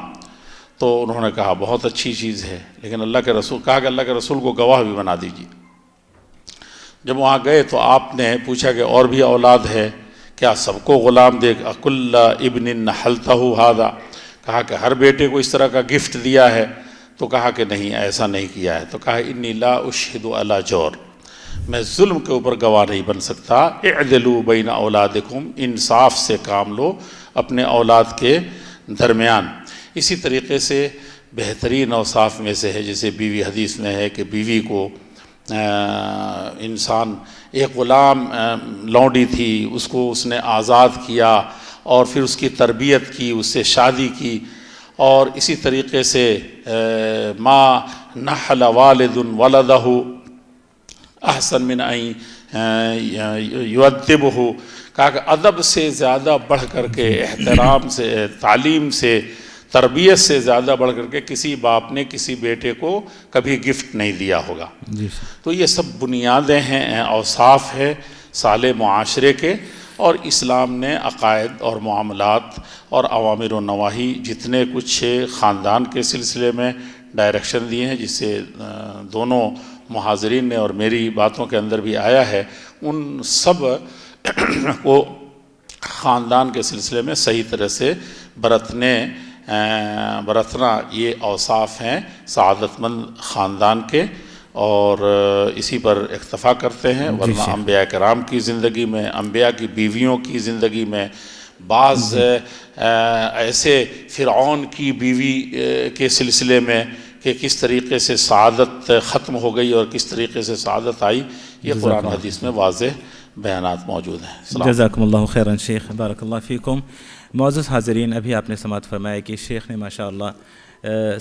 تو انہوں نے کہا بہت اچھی چیز ہے، لیکن اللہ کے رسول کہا کہ اللہ کے رسول کو گواہ بھی بنا دیجئے۔ جب وہاں گئے تو آپ نے پوچھا کہ اور بھی اولاد ہے کیا، سب کو غلام دے؟ اکل ابن نحلتہ ھذا، کہا کہ ہر بیٹے کو اس طرح کا گفٹ دیا ہے؟ تو کہا کہ نہیں، ایسا نہیں کیا ہے۔ تو کہا انی لا اشہد علی جور، میں ظلم کے اوپر گواہ نہیں بن سکتا۔ اعدلوا بین اولادکم، انصاف سے کام لو اپنے اولاد کے درمیان۔ اسی طریقے سے بہترین اوصاف میں سے ہے، جیسے بیوی، حدیث میں ہے کہ بیوی کو انسان، ایک غلام لونڈی تھی، اس کو اس نے آزاد کیا اور پھر اس کی تربیت کی، اس سے شادی کی، اور اسی طریقے سے ما نحل والد ولدہ احسن من ان یؤدبہ، کہا کہ ادب سے زیادہ بڑھ کر کے، احترام سے، تعلیم سے، تربیت سے زیادہ بڑھ کر کے کسی باپ نے کسی بیٹے کو کبھی گفٹ نہیں دیا ہوگا۔ تو یہ سب بنیادیں ہیں، اوصاف ہے صالح معاشرے کے، اور اسلام نے عقائد اور معاملات اور اوامر و نواہی جتنے کچھ خاندان کے سلسلے میں ڈائریکشن دیے ہیں، جس سے دونوں محاضرین نے اور میری باتوں کے اندر بھی آیا ہے، ان سب کو خاندان کے سلسلے میں صحیح طرح سے برتنا یہ اوصاف ہیں سعادت مند خاندان کے، اور اسی پر اکتفا کرتے ہیں۔ ورنہ انبیاء کرام کی زندگی میں، انبیاء کی بیویوں کی زندگی میں بعض ایسے فرعون کی بیوی کے سلسلے میں کہ کس طریقے سے سعادت ختم ہو گئی اور کس طریقے سے سعادت آئی، یہ قرآن و حدیث میں واضح بیانات موجود ہیں۔ جزاکم اللہ خیراً شیخ، بارک اللہ فیکم۔ معزز حاضرین، ابھی آپ نے سماعت فرمایا کہ شیخ نے ماشاءاللہ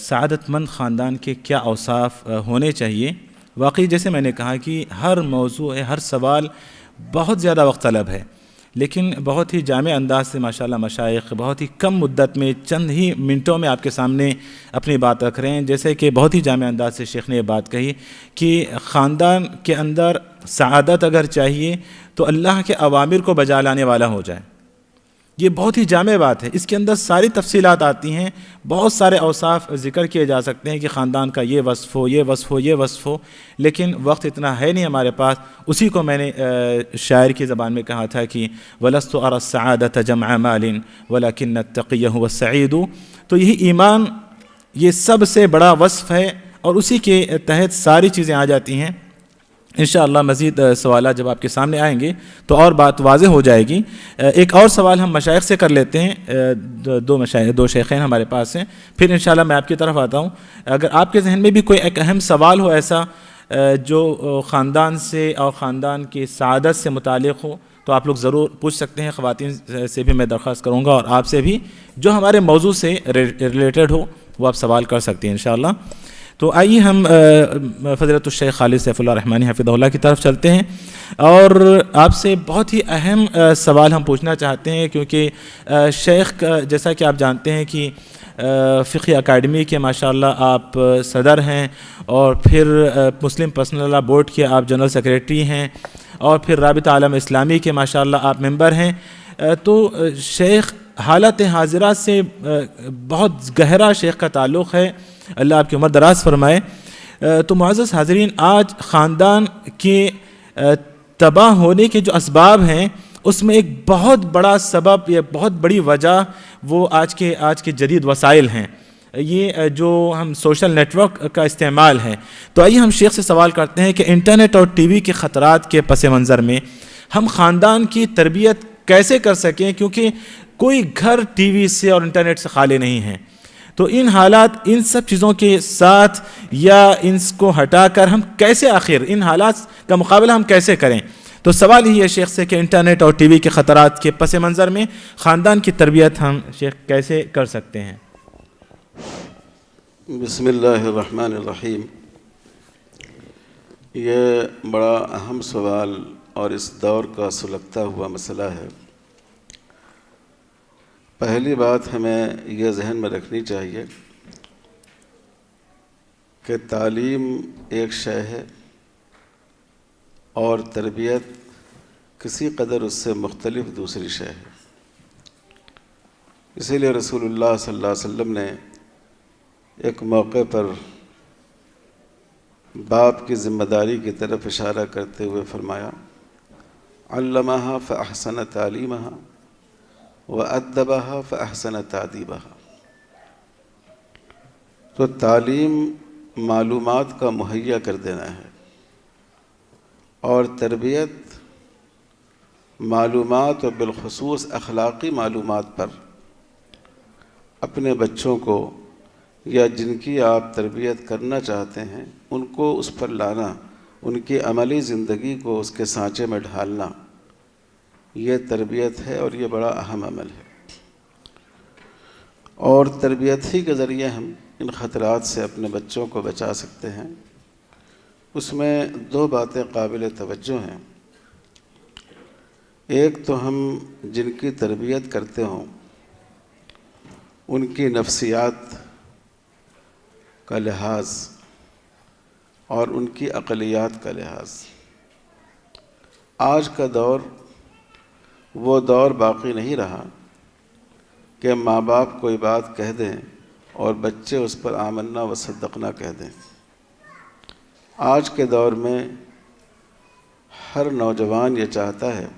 سعادت مند خاندان کے کیا اوصاف ہونے چاہیے۔ واقعی جیسے میں نے کہا کہ ہر موضوع، ہر سوال بہت زیادہ وقت طلب ہے، لیکن بہت ہی جامع انداز سے ماشاءاللہ مشائخ بہت ہی کم مدت میں، چند ہی منٹوں میں آپ کے سامنے اپنی بات رکھ رہے ہیں۔ جیسے کہ بہت ہی جامع انداز سے شیخ نے یہ بات کہی کہ خاندان کے اندر سعادت اگر چاہیے تو اللہ کے اوامر کو بجا لانے والا ہو جائے۔ یہ بہت ہی جامع بات ہے، اس کے اندر ساری تفصیلات آتی ہیں، بہت سارے اوصاف ذکر کیے جا سکتے ہیں کہ خاندان کا یہ وصف ہو، یہ وصف ہو، یہ وصف ہو، لیکن وقت اتنا ہے نہیں ہمارے پاس. اسی کو میں نے شاعر کی زبان میں کہا تھا کہ وَلَسْتُ أَرَى السَّعَادَةَ جَمْعَ مَالٍ وَلَكِنَّ التَّقِيَّ هُوَ السَّعِيدُ. تو یہی ایمان یہ سب سے بڑا وصف ہے، اور اسی کے تحت ساری چیزیں آ جاتی ہیں. انشاءاللہ مزید سوالات جب آپ کے سامنے آئیں گے تو اور بات واضح ہو جائے گی. ایک اور سوال ہم مشائخ سے کر لیتے ہیں، دو شیخین ہمارے پاس ہیں، پھر انشاءاللہ میں آپ کی طرف آتا ہوں. اگر آپ کے ذہن میں بھی کوئی ایک اہم سوال ہو ایسا جو خاندان سے اور خاندان کی سعادت سے متعلق ہو تو آپ لوگ ضرور پوچھ سکتے ہیں. خواتین سے بھی میں درخواست کروں گا اور آپ سے بھی، جو ہمارے موضوع سے ریلیٹڈ ہو وہ آپ سوال کر سکتے ہیں انشاءاللہ. تو آئیے ہم فضیلت الشیخ خالد سیف اللہ رحمانی حفظہ اللہ کی طرف چلتے ہیں، اور آپ سے بہت ہی اہم سوال ہم پوچھنا چاہتے ہیں، کیونکہ شیخ جیسا کہ آپ جانتے ہیں کہ فقہ اکیڈمی کے ماشاءاللہ آپ صدر ہیں، اور پھر مسلم پرسنل لا بورڈ کے آپ جنرل سیکریٹری ہیں، اور پھر رابطہ عالم اسلامی کے ماشاءاللہ آپ ممبر ہیں. تو شیخ حالت حاضرہ سے بہت گہرا شیخ کا تعلق ہے، اللہ آپ کی عمر دراز فرمائے. تو معزز حاضرین، آج خاندان کے تباہ ہونے کے جو اسباب ہیں اس میں ایک بہت بڑا سبب یا بہت بڑی وجہ وہ آج کے جدید وسائل ہیں، یہ جو ہم سوشل نیٹ ورک کا استعمال ہے. تو آئیے ہم شیخ سے سوال کرتے ہیں کہ انٹرنیٹ اور ٹی وی کے خطرات کے پس منظر میں ہم خاندان کی تربیت کیسے کر سکیں، کیونکہ کوئی گھر ٹی وی سے اور انٹرنیٹ سے خالی نہیں ہے. تو ان حالات، ان سب چیزوں کے ساتھ یا ان کو ہٹا کر ہم کیسے آخر ان حالات کا مقابلہ ہم کیسے کریں؟ تو سوال ہی ہے شیخ سے کہ انٹرنیٹ اور ٹی وی کے خطرات کے پس منظر میں خاندان کی تربیت ہم شیخ کیسے کر سکتے ہیں؟ بسم اللہ الرحمن الرحیم. یہ بڑا اہم سوال اور اس دور کا سلگتا ہوا مسئلہ ہے. پہلی بات ہمیں یہ ذہن میں رکھنی چاہیے کہ تعلیم ایک شے ہے اور تربیت کسی قدر اس سے مختلف دوسری شے ہے. اسی لیے رسول اللہ صلی اللہ علیہ وسلم نے ایک موقع پر باپ کی ذمہ داری کی طرف اشارہ کرتے ہوئے فرمایا علمہا فاحسن تعلیمہا وَأَدَّبَهَا فَأَحْسَنَ تَعْدِيبَهَا. تو تعلیم معلومات کا مہیا کر دینا ہے، اور تربیت معلومات اور بالخصوص اخلاقی معلومات پر اپنے بچوں کو یا جن کی آپ تربیت کرنا چاہتے ہیں ان کو اس پر لانا، ان کی عملی زندگی کو اس کے سانچے میں ڈھالنا، یہ تربیت ہے اور یہ بڑا اہم عمل ہے. اور تربیت ہی کے ذریعے ہم ان خطرات سے اپنے بچوں کو بچا سکتے ہیں. اس میں دو باتیں قابل توجہ ہیں. ایک تو ہم جن کی تربیت کرتے ہوں ان کی نفسیات کا لحاظ اور ان کی عقلیات کا لحاظ. آج کا دور وہ دور باقی نہیں رہا کہ ماں باپ کوئی بات کہہ دیں اور بچے اس پر آمنا و صدقنا کہہ دیں. آج کے دور میں ہر نوجوان یہ چاہتا ہے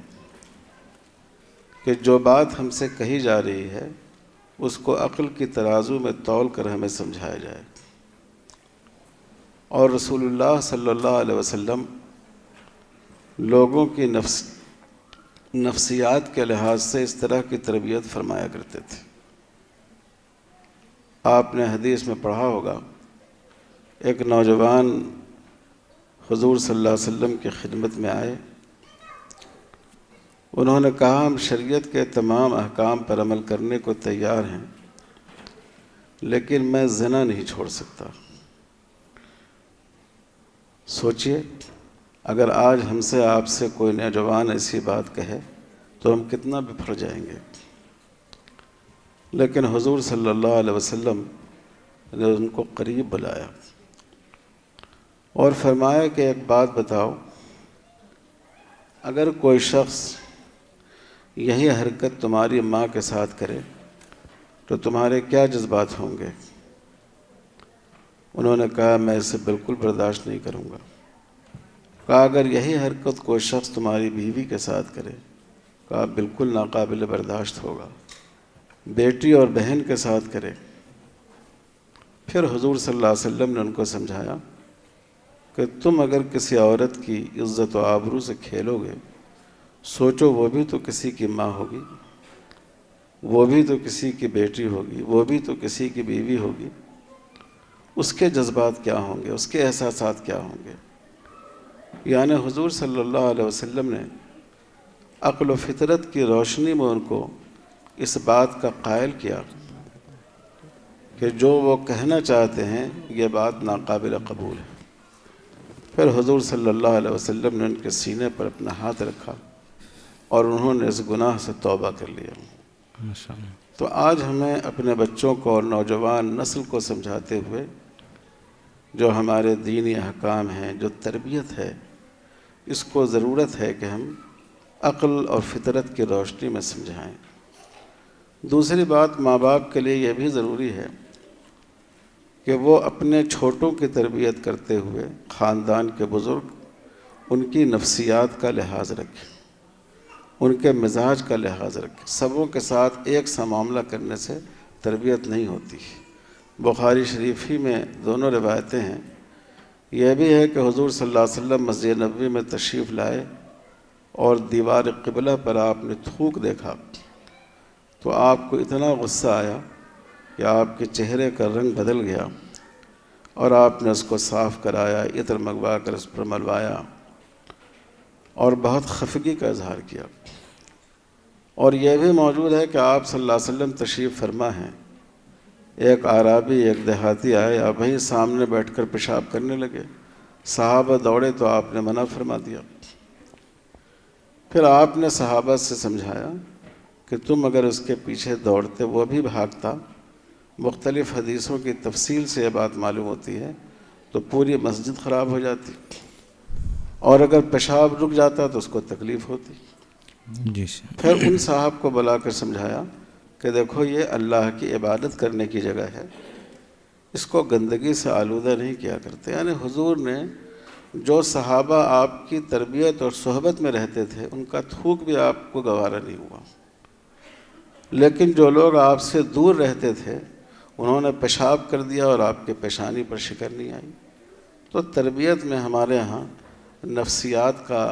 کہ جو بات ہم سے کہی جا رہی ہے اس کو عقل کی ترازو میں تول کر ہمیں سمجھایا جائے. اور رسول اللہ صلی اللہ علیہ وسلم لوگوں کی نفسیات کے لحاظ سے اس طرح کی تربیت فرمایا کرتے تھے. آپ نے حدیث میں پڑھا ہوگا، ایک نوجوان حضور صلی اللہ علیہ وسلم کی خدمت میں آئے. انہوں نے کہا ہم شریعت کے تمام احکام پر عمل کرنے کو تیار ہیں لیکن میں زنا نہیں چھوڑ سکتا. سوچئے اگر آج ہم سے آپ سے کوئی نوجوان ایسی بات کہے تو ہم کتنا بپھر جائیں گے. لیکن حضور صلی اللہ علیہ وسلم نے ان کو قریب بلایا اور فرمایا کہ ایک بات بتاؤ، اگر کوئی شخص یہی حرکت تمہاری ماں کے ساتھ کرے تو تمہارے کیا جذبات ہوں گے؟ انہوں نے کہا میں اسے بالکل برداشت نہیں کروں گا۔ کہا اگر یہی حرکت کوئی شخص تمہاری بیوی کے ساتھ کرے؟ کہا بالکل ناقابل برداشت ہوگا۔ بیٹی اور بہن کے ساتھ کرے؟ پھر حضور صلی اللہ علیہ وسلم نے ان کو سمجھایا کہ تم اگر کسی عورت کی عزت و آبرو سے کھیلو گے، سوچو وہ بھی تو کسی کی ماں ہوگی، وہ بھی تو کسی کی بیٹی ہوگی، وہ بھی تو کسی کی بیوی ہوگی، اس کے جذبات کیا ہوں گے، اس کے احساسات کیا ہوں گے؟ یعنی حضور صلی اللہ علیہ وسلم نے عقل و فطرت کی روشنی میں ان کو اس بات کا قائل کیا کہ جو وہ کہنا چاہتے ہیں یہ بات ناقابل قبول ہے۔ پھر حضور صلی اللہ علیہ وسلم نے ان کے سینے پر اپنا ہاتھ رکھا اور انہوں نے اس گناہ سے توبہ کر لیا۔ تو آج ہمیں اپنے بچوں کو اور نوجوان نسل کو سمجھاتے ہوئے جو ہمارے دینی احکام ہیں، جو تربیت ہے، اس کو ضرورت ہے کہ ہم عقل اور فطرت کی روشنی میں سمجھائیں۔ دوسری بات، ماں باپ کے لیے یہ بھی ضروری ہے کہ وہ اپنے چھوٹوں کی تربیت کرتے ہوئے خاندان کے بزرگ ان کی نفسیات کا لحاظ رکھیں، ان کے مزاج کا لحاظ رکھیں۔ سبوں کے ساتھ ایک سا معاملہ کرنے سے تربیت نہیں ہوتی۔ بخاری شریف ہی میں دونوں روایتیں ہیں۔ یہ بھی ہے کہ حضور صلی اللہ علیہ وسلم مسجد نبوی میں تشریف لائے اور دیوار قبلہ پر آپ نے تھوک دیکھا تو آپ کو اتنا غصہ آیا کہ آپ کے چہرے کا رنگ بدل گیا اور آپ نے اس کو صاف کرایا، عطر منگوا کر اس پر ملوایا اور بہت خفگی کا اظہار کیا۔ اور یہ بھی موجود ہے کہ آپ صلی اللہ علیہ وسلم تشریف فرما ہیں، ایک اعرابی، ایک دیہاتی آئے، آپ وہیں سامنے بیٹھ کر پیشاب کرنے لگے، صحابہ دوڑے تو آپ نے منع فرما دیا۔ پھر آپ نے صحابہ سے سمجھایا کہ تم اگر اس کے پیچھے دوڑتے وہ بھی بھاگتا، مختلف حدیثوں کی تفصیل سے یہ بات معلوم ہوتی ہے، تو پوری مسجد خراب ہو جاتی، اور اگر پیشاب رک جاتا تو اس کو تکلیف ہوتی۔ جی پھر ان صاحب کو بلا کر سمجھایا کہ دیکھو یہ اللہ کی عبادت کرنے کی جگہ ہے، اس کو گندگی سے آلودہ نہیں کیا کرتے۔ یعنی حضور نے جو صحابہ آپ کی تربیت اور صحبت میں رہتے تھے ان کا تھوک بھی آپ کو گوارا نہیں ہوا، لیکن جو لوگ آپ سے دور رہتے تھے انہوں نے پیشاب کر دیا اور آپ کے پیشانی پر شکر نہیں آئی۔ تو تربیت میں ہمارے ہاں نفسیات کا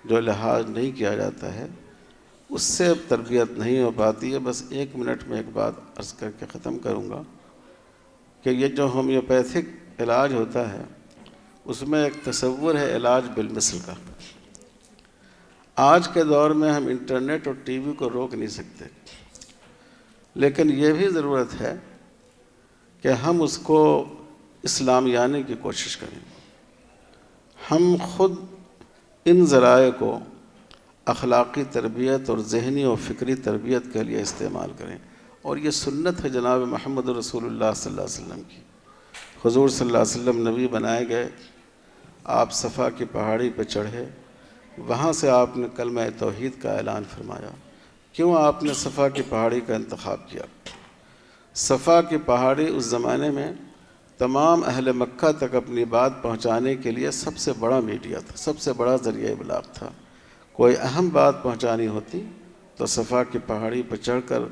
جو لحاظ نہیں کیا جاتا ہے اس سے تربیت نہیں ہو پاتی ہے۔ بس 1 منٹ میں ایک بات عرض کر کے ختم کروں گا کہ یہ جو ہومیوپیتھک علاج ہوتا ہے اس میں ایک تصور ہے علاج بالمثل کا۔ آج کے دور میں ہم انٹرنیٹ اور ٹی وی کو روک نہیں سکتے، لیکن یہ بھی ضرورت ہے کہ ہم اس کو اسلامیانے کی کوشش کریں۔ ہم خود ان ذرائع کو اخلاقی تربیت اور ذہنی و فکری تربیت کے لیے استعمال کریں، اور یہ سنت ہے جناب محمد رسول اللہ صلی اللہ علیہ وسلم کی۔ حضور صلی اللہ علیہ وسلم نبی بنائے گئے، آپ صفا کی پہاڑی پہ چڑھے، وہاں سے آپ نے کلمہ توحید کا اعلان فرمایا۔ کیوں آپ نے صفا کی پہاڑی کا انتخاب کیا؟ صفا کی پہاڑی اس زمانے میں تمام اہل مکہ تک اپنی بات پہنچانے کے لیے سب سے بڑا میڈیا تھا، سب سے بڑا ذریعہ ابلاغ تھا۔ کوئی اہم بات پہنچانی ہوتی تو صفا کی پہاڑی پر چڑھ کر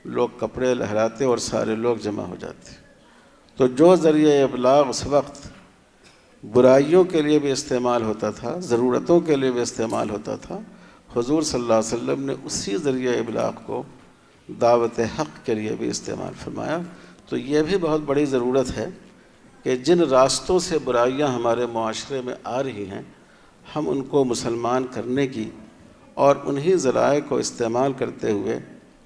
لوگ کپڑے لہراتے اور سارے لوگ جمع ہو جاتے۔ تو جو ذریعہ ابلاغ اس وقت برائیوں کے لیے بھی استعمال ہوتا تھا، ضرورتوں کے لیے بھی استعمال ہوتا تھا، حضور صلی اللہ علیہ وسلم نے اسی ذریعہ ابلاغ کو دعوت حق کے لیے بھی استعمال فرمایا۔ تو یہ بھی بہت بڑی ضرورت ہے کہ جن راستوں سے برائیاں ہمارے معاشرے میں آ رہی ہیں ہم ان کو مسلمان کرنے کی اور انہی ذرائع کو استعمال کرتے ہوئے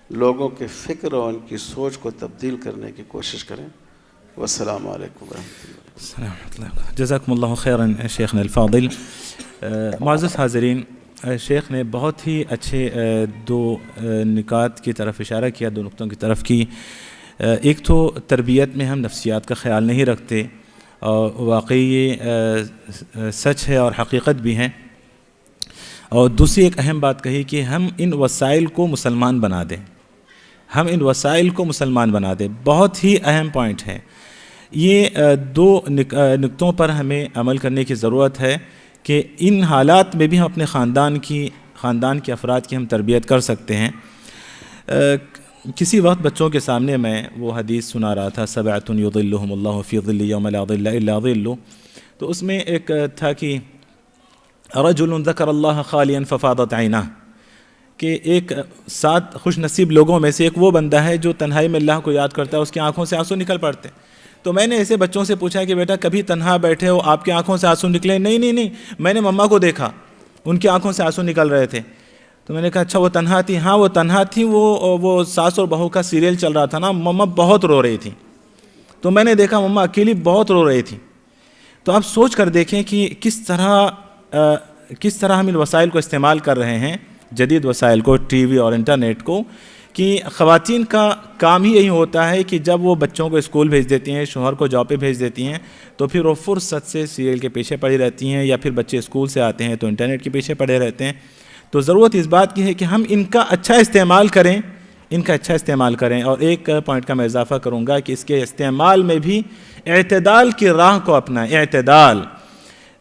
لوگوں کے فکر اور ان کی سوچ کو تبدیل کرنے کی کوشش کریں۔ والسلام علیکم ورحمۃ اللہ۔ جزاکم اللہ خیراً شیخنا الفاضل۔ معزز حاضرین، شیخ نے بہت ہی اچھے 2 نکات کی طرف اشارہ کیا، 2 نقطوں کی طرف کی۔ ایک تو تربیت میں ہم نفسیات کا خیال نہیں رکھتے، اور واقعی یہ سچ ہے اور حقیقت بھی ہے۔ اور دوسری ایک اہم بات کہی کہ ہم ان وسائل کو مسلمان بنا دیں، ہم ان وسائل کو مسلمان بنا دیں، بہت ہی اہم پوائنٹ ہے یہ۔ دو نقطوں پر ہمیں عمل کرنے کی ضرورت ہے کہ ان حالات میں بھی ہم اپنے خاندان کے افراد کی ہم تربیت کر سکتے ہیں۔ کسی وقت بچوں کے سامنے میں وہ حدیث سنا رہا تھا، سبعۃ یظلھم اللہ فی ظلہ یوم لا ظل الا ظلہ، تو اس میں ایک تھا کہ رجل ذکر اللہ خالیا ففاضت عینہ، کہ ایک 7 خوش نصیب لوگوں میں سے ایک وہ بندہ ہے جو تنہائی میں اللہ کو یاد کرتا ہے، اس کی آنکھوں سے آنسو نکل پڑتے۔ تو میں نے ایسے بچوں سے پوچھا کہ بیٹا کبھی تنہا بیٹھے ہو آپ کی آنکھوں سے آنسو نکلے؟ نہیں، میں نے مما کو دیکھا ان کی آنکھوں سے آنسو نکل رہے تھے۔ تو میں نے کہا اچھا وہ تنہا تھی؟ ہاں وہ تنہا تھی، وہ ساس اور بہو کا سیریل چل رہا تھا نا، مما بہت رو رہی تھی، تو میں نے دیکھا مما اکیلی بہت رو رہی تھی۔ تو آپ سوچ کر دیکھیں کہ کس طرح ہم ان وسائل کو استعمال کر رہے ہیں، جدید وسائل کو، ٹی وی اور انٹرنیٹ کو، کہ خواتین کا کام ہی یہی ہوتا ہے کہ جب وہ بچوں کو اسکول بھیج دیتی ہیں، شوہر کو جاب پہ بھیج دیتی ہیں، تو پھر وہ فرصت سے سیریل کے پیچھے پڑی رہتی ہیں، یا پھر بچے اسکول سے آتے ہیں تو انٹرنیٹ کے پیچھے پڑے رہتے ہیں۔ تو ضرورت اس بات کی ہے کہ ہم ان کا اچھا استعمال کریں، اور ایک پوائنٹ کا میں اضافہ کروں گا کہ اس کے استعمال میں بھی اعتدال کی راہ کو اپنائیں، اعتدال۔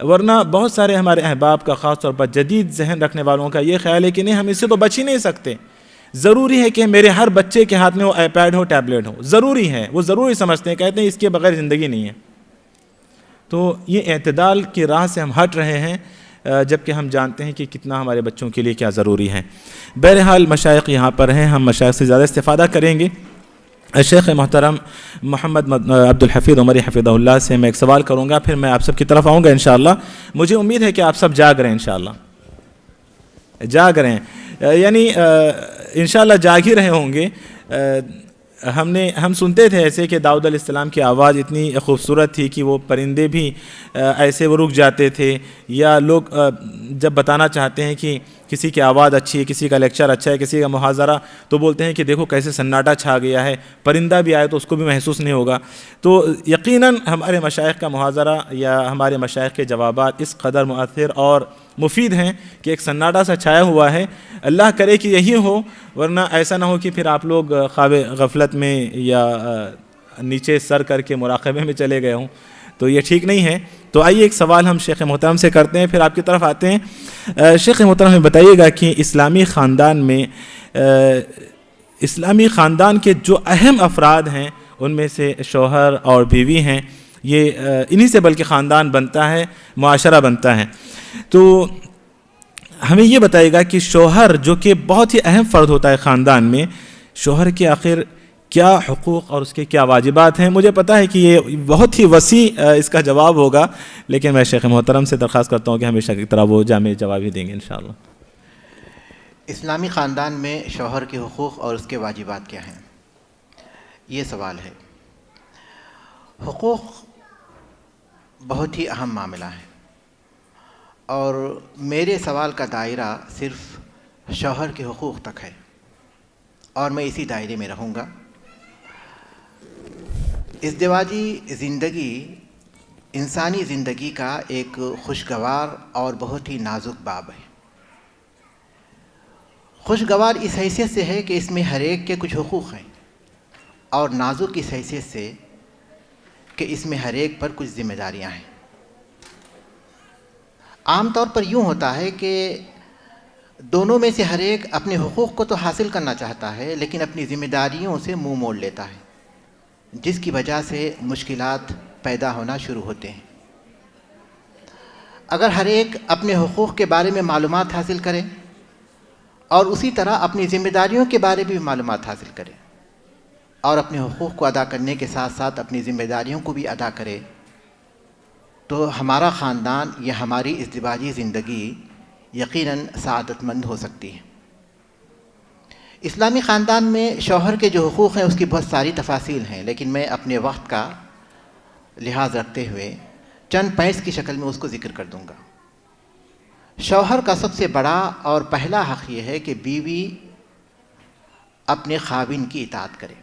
ورنہ بہت سارے ہمارے احباب کا، خاص طور پر جدید ذہن رکھنے والوں کا یہ خیال ہے کہ نہیں ہم اس سے تو بچ ہی نہیں سکتے، ضروری ہے کہ میرے ہر بچے کے ہاتھ میں وہ آئی پیڈ ہو، ٹیبلٹ ہو، ضروری ہے، وہ ضروری سمجھتے ہیں، کہتے ہیں اس کے بغیر زندگی نہیں ہے۔ تو یہ اعتدال کی راہ سے ہم ہٹ رہے ہیں، جبکہ ہم جانتے ہیں کہ کتنا ہمارے بچوں کے لیے کیا ضروری ہے۔ بہرحال مشائخ یہاں پر ہیں، ہم مشائخ سے زیادہ استفادہ کریں گے۔ شیخ محترم محمد عبدالحفیظ عمری حفظہ اللہ سے میں ایک سوال کروں گا، پھر میں آپ سب کی طرف آؤں گا انشاءاللہ۔ مجھے امید ہے کہ آپ سب جاگ رہے ہیں، انشاءاللہ جاگ رہے ہیں، یعنی انشاءاللہ جاگ ہی رہے ہوں گے۔ ہم سنتے تھے ایسے کہ داؤد علیہ السلام کی آواز اتنی خوبصورت تھی کہ وہ پرندے بھی ایسے وہ رک جاتے تھے، یا لوگ جب بتانا چاہتے ہیں کہ کسی کی آواز اچھی ہے، کسی کا لیکچر اچھا ہے، کسی کا محاضرہ، تو بولتے ہیں کہ دیکھو کیسے سناٹا چھا گیا ہے، پرندہ بھی آئے تو اس کو بھی محسوس نہیں ہوگا۔ تو یقیناً ہمارے مشائخ کا محاضرہ یا ہمارے مشائخ کے جوابات اس قدر مؤثر اور مفید ہیں کہ ایک سناٹا سا چھایا ہوا ہے۔ اللہ کرے کہ یہی ہو، ورنہ ایسا نہ ہو کہ پھر آپ لوگ خواب غفلت میں یا نیچے سر کر کے مراقبے میں چلے گئے ہوں، تو یہ ٹھیک نہیں ہے۔ تو آئیے ایک سوال ہم شیخ محترم سے کرتے ہیں، پھر آپ کی طرف آتے ہیں۔ شیخ محترم ہمیں بتائیے گا کہ اسلامی خاندان کے جو اہم افراد ہیں ان میں سے شوہر اور بیوی ہیں، یہ انہی سے بلکہ خاندان بنتا ہے، معاشرہ بنتا ہے۔ تو ہمیں یہ بتائیے گا کہ شوہر جو کہ بہت ہی اہم فرد ہوتا ہے خاندان میں، شوہر کے آخر کیا حقوق اور اس کے کیا واجبات ہیں؟ مجھے پتا ہے کہ یہ بہت ہی وسیع اس کا جواب ہوگا، لیکن میں شیخ محترم سے درخواست کرتا ہوں کہ ہمیشہ کی طرح وہ جامع جواب ہی دیں گے انشاءاللہ۔ اسلامی خاندان میں شوہر کے حقوق اور اس کے واجبات کیا ہیں؟ یہ سوال ہے۔ حقوق بہت ہی اہم معاملہ ہے، اور میرے سوال کا دائرہ صرف شوہر کے حقوق تک ہے، اور میں اسی دائرے میں رہوں گا۔ ازدواجی زندگی انسانی زندگی کا ایک خوشگوار اور بہت ہی نازک باب ہے۔ خوشگوار اس حیثیت سے ہے کہ اس میں ہر ایک کے کچھ حقوق ہیں، اور نازک اس حیثیت سے کہ اس میں ہر ایک پر کچھ ذمہ داریاں ہیں۔ عام طور پر یوں ہوتا ہے کہ دونوں میں سے ہر ایک اپنے حقوق کو تو حاصل کرنا چاہتا ہے، لیکن اپنی ذمہ داریوں سے منہ موڑ لیتا ہے، جس کی وجہ سے مشکلات پیدا ہونا شروع ہوتے ہیں۔ اگر ہر ایک اپنے حقوق کے بارے میں معلومات حاصل کرے اور اسی طرح اپنی ذمہ داریوں کے بارے میں بھی معلومات حاصل کرے، اور اپنے حقوق کو ادا کرنے کے ساتھ ساتھ اپنی ذمہ داریوں کو بھی ادا کرے، تو ہمارا خاندان یا ہماری ازدواجی زندگی یقیناً سعادت مند ہو سکتی ہے۔ اسلامی خاندان میں شوہر کے جو حقوق ہیں اس کی بہت ساری تفاصیل ہیں، لیکن میں اپنے وقت کا لحاظ رکھتے ہوئے چند پوائنٹس کی شکل میں اس کو ذکر کر دوں گا۔ شوہر کا سب سے بڑا اور پہلا حق یہ ہے کہ بیوی اپنے خاوند کی اطاعت کرے۔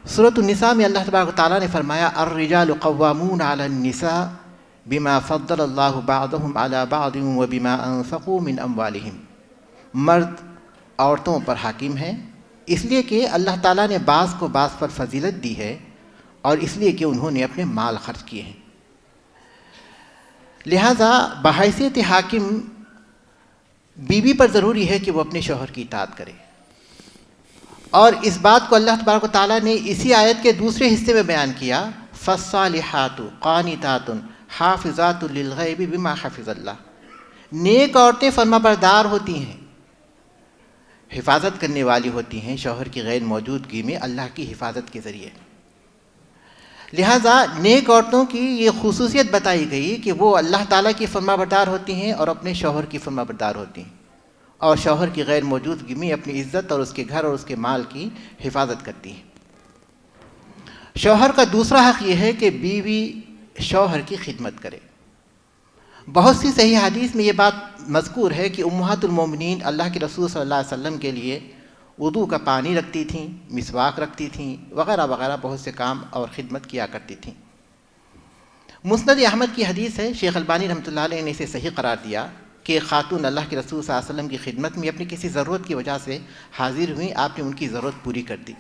سورۃ النساء میں اللہ تبارک و تعالیٰ نے فرمایا الرجال قوامون علی النساء بما فضل اللہ بعضهم علی بعض وبما انفقوا من اموالہم، مرد عورتوں پر حاکم ہیں اس لیے کہ اللہ تعالیٰ نے بعض کو بعض پر فضیلت دی ہے اور اس لیے کہ انہوں نے اپنے مال خرچ کیے ہیں۔ لہذا بحیثیت حاکم بیوی پر ضروری ہے کہ وہ اپنے شوہر کی اطاعت کرے، اور اس بات کو اللہ تبارک و تعالیٰ نے اسی آیت کے دوسرے حصے میں بیان کیا، فالصالحات قانتات حافظات للغیب بما حفظ اللہ۔ نیک عورتیں فرما بردار ہوتی ہیں، حفاظت کرنے والی ہوتی ہیں شوہر کی غیر موجودگی میں اللہ کی حفاظت کے ذریعے۔ لہٰذا نیک عورتوں کی یہ خصوصیت بتائی گئی کہ وہ اللہ تعالیٰ کی فرما بردار ہوتی ہیں اور اپنے شوہر کی فرما بردار ہوتی ہیں، اور شوہر کی غیر موجودگی میں اپنی عزت اور اس کے گھر اور اس کے مال کی حفاظت کرتی ہیں۔ شوہر کا دوسرا حق یہ ہے کہ بیوی شوہر کی خدمت کرے۔ بہت سی صحیح حدیث میں یہ بات مذکور ہے کہ امہات المومنین اللہ کے رسول صلی اللہ علیہ وسلم کے لیے وضو کا پانی رکھتی تھیں، مسواک رکھتی تھیں، وغیرہ وغیرہ بہت سے کام اور خدمت کیا کرتی تھیں۔ مسند احمد کی حدیث ہے، شیخ البانی رحمۃ اللہ علیہ نے اسے صحیح قرار دیا کہ خاتون اللہ کے رسول صلی اللہ علیہ وسلم کی خدمت میں اپنی کسی ضرورت کی وجہ سے حاضر ہوئیں، آپ نے ان کی ضرورت پوری کر دی۔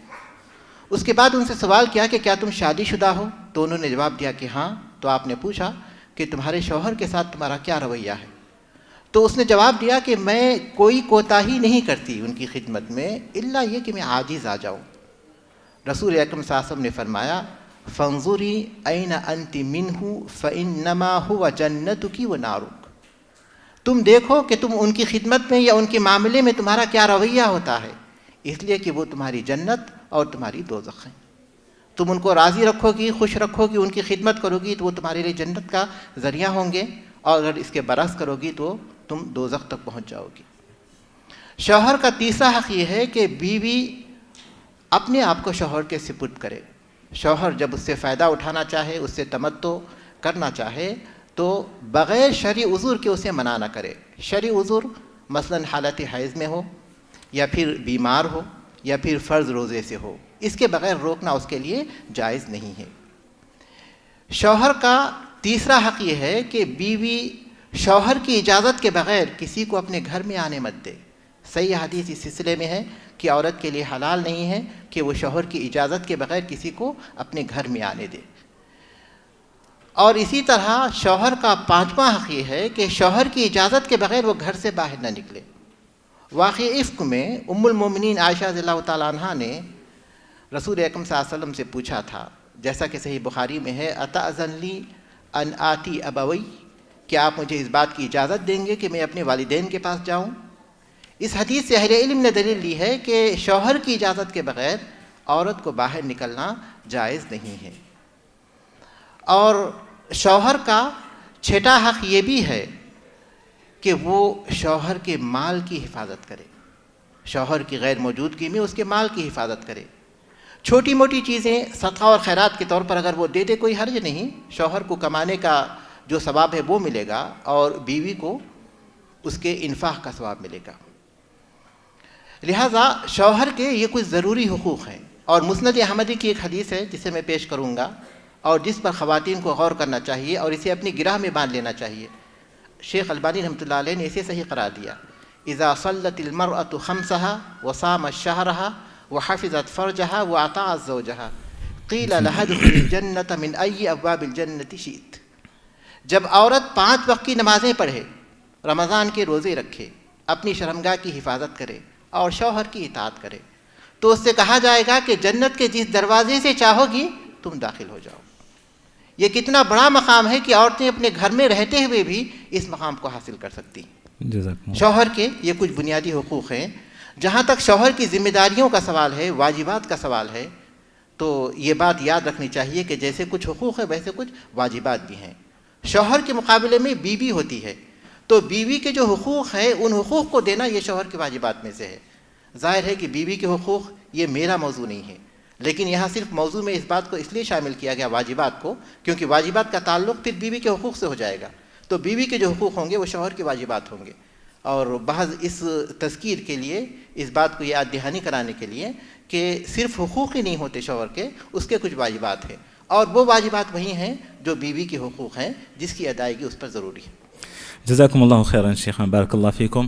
اس کے بعد ان سے سوال کیا کہ کیا تم شادی شدہ ہو؟ تو انہوں نے جواب دیا کہ ہاں۔ تو آپ نے پوچھا کہ تمہارے شوہر کے ساتھ تمہارا کیا رویہ ہے؟ تو اس نے جواب دیا کہ میں کوئی کوتاہی نہیں کرتی ان کی خدمت میں، الا یہ کہ میں عاجز آ جاؤں۔ رسول اکرم صلی اللہ علیہ وسلم نے فرمایا فانظری این انت منہ فانما هو جنتک ونارک، تم دیکھو کہ تم ان کی خدمت میں یا ان کے معاملے میں تمہارا کیا رویہ ہوتا ہے، اس لیے کہ وہ تمہاری جنت اور تمہاری دوزخ ہیں۔ تم ان کو راضی رکھو گی، خوش رکھو گی، ان کی خدمت کرو گی تو وہ تمہارے لیے جنت کا ذریعہ ہوں گے، اور اگر اس کے برعکس کرو گی تو تم دوزخ تک پہنچ جاؤ گی۔ شوہر کا تیسرا حق یہ ہے کہ بیوی اپنے آپ کو شوہر کے سپرد کرے۔ شوہر جب اس سے فائدہ اٹھانا چاہے، اس سے تمتع کرنا چاہے تو بغیر شرعی عذر کے اسے منع نہ کرے۔ شرعی عذر مثلاً حالت حیض میں ہو، یا پھر بیمار ہو، یا پھر فرض روزے سے ہو، اس کے بغیر روکنا اس کے لیے جائز نہیں ہے۔ شوہر کا تیسرا حق یہ ہے کہ بیوی شوہر کی اجازت کے بغیر کسی کو اپنے گھر میں آنے مت دے۔ صحیح حدیث اس سلسلے میں ہے کہ عورت کے لیے حلال نہیں ہے کہ وہ شوہر کی اجازت کے بغیر کسی کو اپنے گھر میں آنے دے۔ اور اسی طرح شوہر کا پانچواں حق یہ ہے کہ شوہر کی اجازت کے بغیر وہ گھر سے باہر نہ نکلے۔ واقعہ افک میں ام المومنین عائشہ رضی اللہ تعالیٰ عنہ نے رسول اکرم صلی اللہ علیہ وسلم سے پوچھا تھا، جیسا کہ صحیح بخاری میں ہے، اتأذن لی ان آتی ابوی، کیا آپ مجھے اس بات کی اجازت دیں گے کہ میں اپنے والدین کے پاس جاؤں؟ اس حدیث سے اہل علم نے دلیل لی ہے کہ شوہر کی اجازت کے بغیر عورت کو باہر نکلنا جائز نہیں ہے۔ اور شوہر کا چھٹا حق یہ بھی ہے کہ وہ شوہر کے مال کی حفاظت کرے، شوہر کی غیر موجودگی میں اس کے مال کی حفاظت کرے۔ چھوٹی موٹی چیزیں صدقہ اور خیرات کے طور پر اگر وہ دے دے کوئی حرج نہیں، شوہر کو کمانے کا جو ثواب ہے وہ ملے گا اور بیوی کو اس کے انفاق کا ثواب ملے گا۔ لہٰذا شوہر کے یہ کچھ ضروری حقوق ہیں، اور مسند احمدی کی ایک حدیث ہے جسے میں پیش کروں گا اور جس پر خواتین کو غور کرنا چاہیے اور اسے اپنی گرہ میں باندھ لینا چاہیے۔ شیخ البانی رحمۃ اللہ علیہ نے اسے صحیح قرار دیا، اذا صلت المرأة خمسها وصامت شهرها وحفظت فرجها واطاعت زوجها قیل لها ادخلی الجنة من ای ابواب الجنة شئت۔ جب عورت 5 وقت کی نمازیں پڑھے، رمضان کے روزے رکھے، اپنی شرمگاہ کی حفاظت کرے اور شوہر کی اطاعت کرے تو اس سے کہا جائے گا کہ جنت کے جس دروازے سے چاہو گی تم داخل ہو جاؤ۔ یہ کتنا بڑا مقام ہے کہ عورتیں اپنے گھر میں رہتے ہوئے بھی اس مقام کو حاصل کر سکتی ہیں۔ شوہر کے یہ کچھ بنیادی حقوق ہیں۔ جہاں تک شوہر کی ذمہ داریوں کا سوال ہے، واجبات کا سوال ہے، تو یہ بات یاد رکھنی چاہیے کہ جیسے کچھ حقوق ہے ویسے کچھ واجبات بھی ہیں۔ شوہر کے مقابلے میں بیوی ہوتی ہے، تو بیوی کے جو حقوق ہیں ان حقوق کو دینا یہ شوہر کے واجبات میں سے ہے۔ ظاہر ہے کہ بیوی کے حقوق یہ میرا موضوع نہیں ہے، لیکن یہاں صرف موضوع میں اس بات کو اس لیے شامل کیا گیا واجبات کو، کیونکہ واجبات کا تعلق پھر بیوی کے حقوق سے ہو جائے گا، تو بیوی کے جو حقوق ہوں گے وہ شوہر کے واجبات ہوں گے۔ اور بعض اس تذکیر کے لیے، اس بات کو یاد دہانی کرانے کے لیے کہ صرف حقوق ہی نہیں ہوتے شوہر کے، اس کے کچھ واجبات ہیں، اور وہ واجبات وہی ہیں جو بیوی کے حقوق ہیں جس کی ادائیگی اس پر ضروری ہے. جزاکم اللہ خیرا شیخ، بارک اللہ فیکم.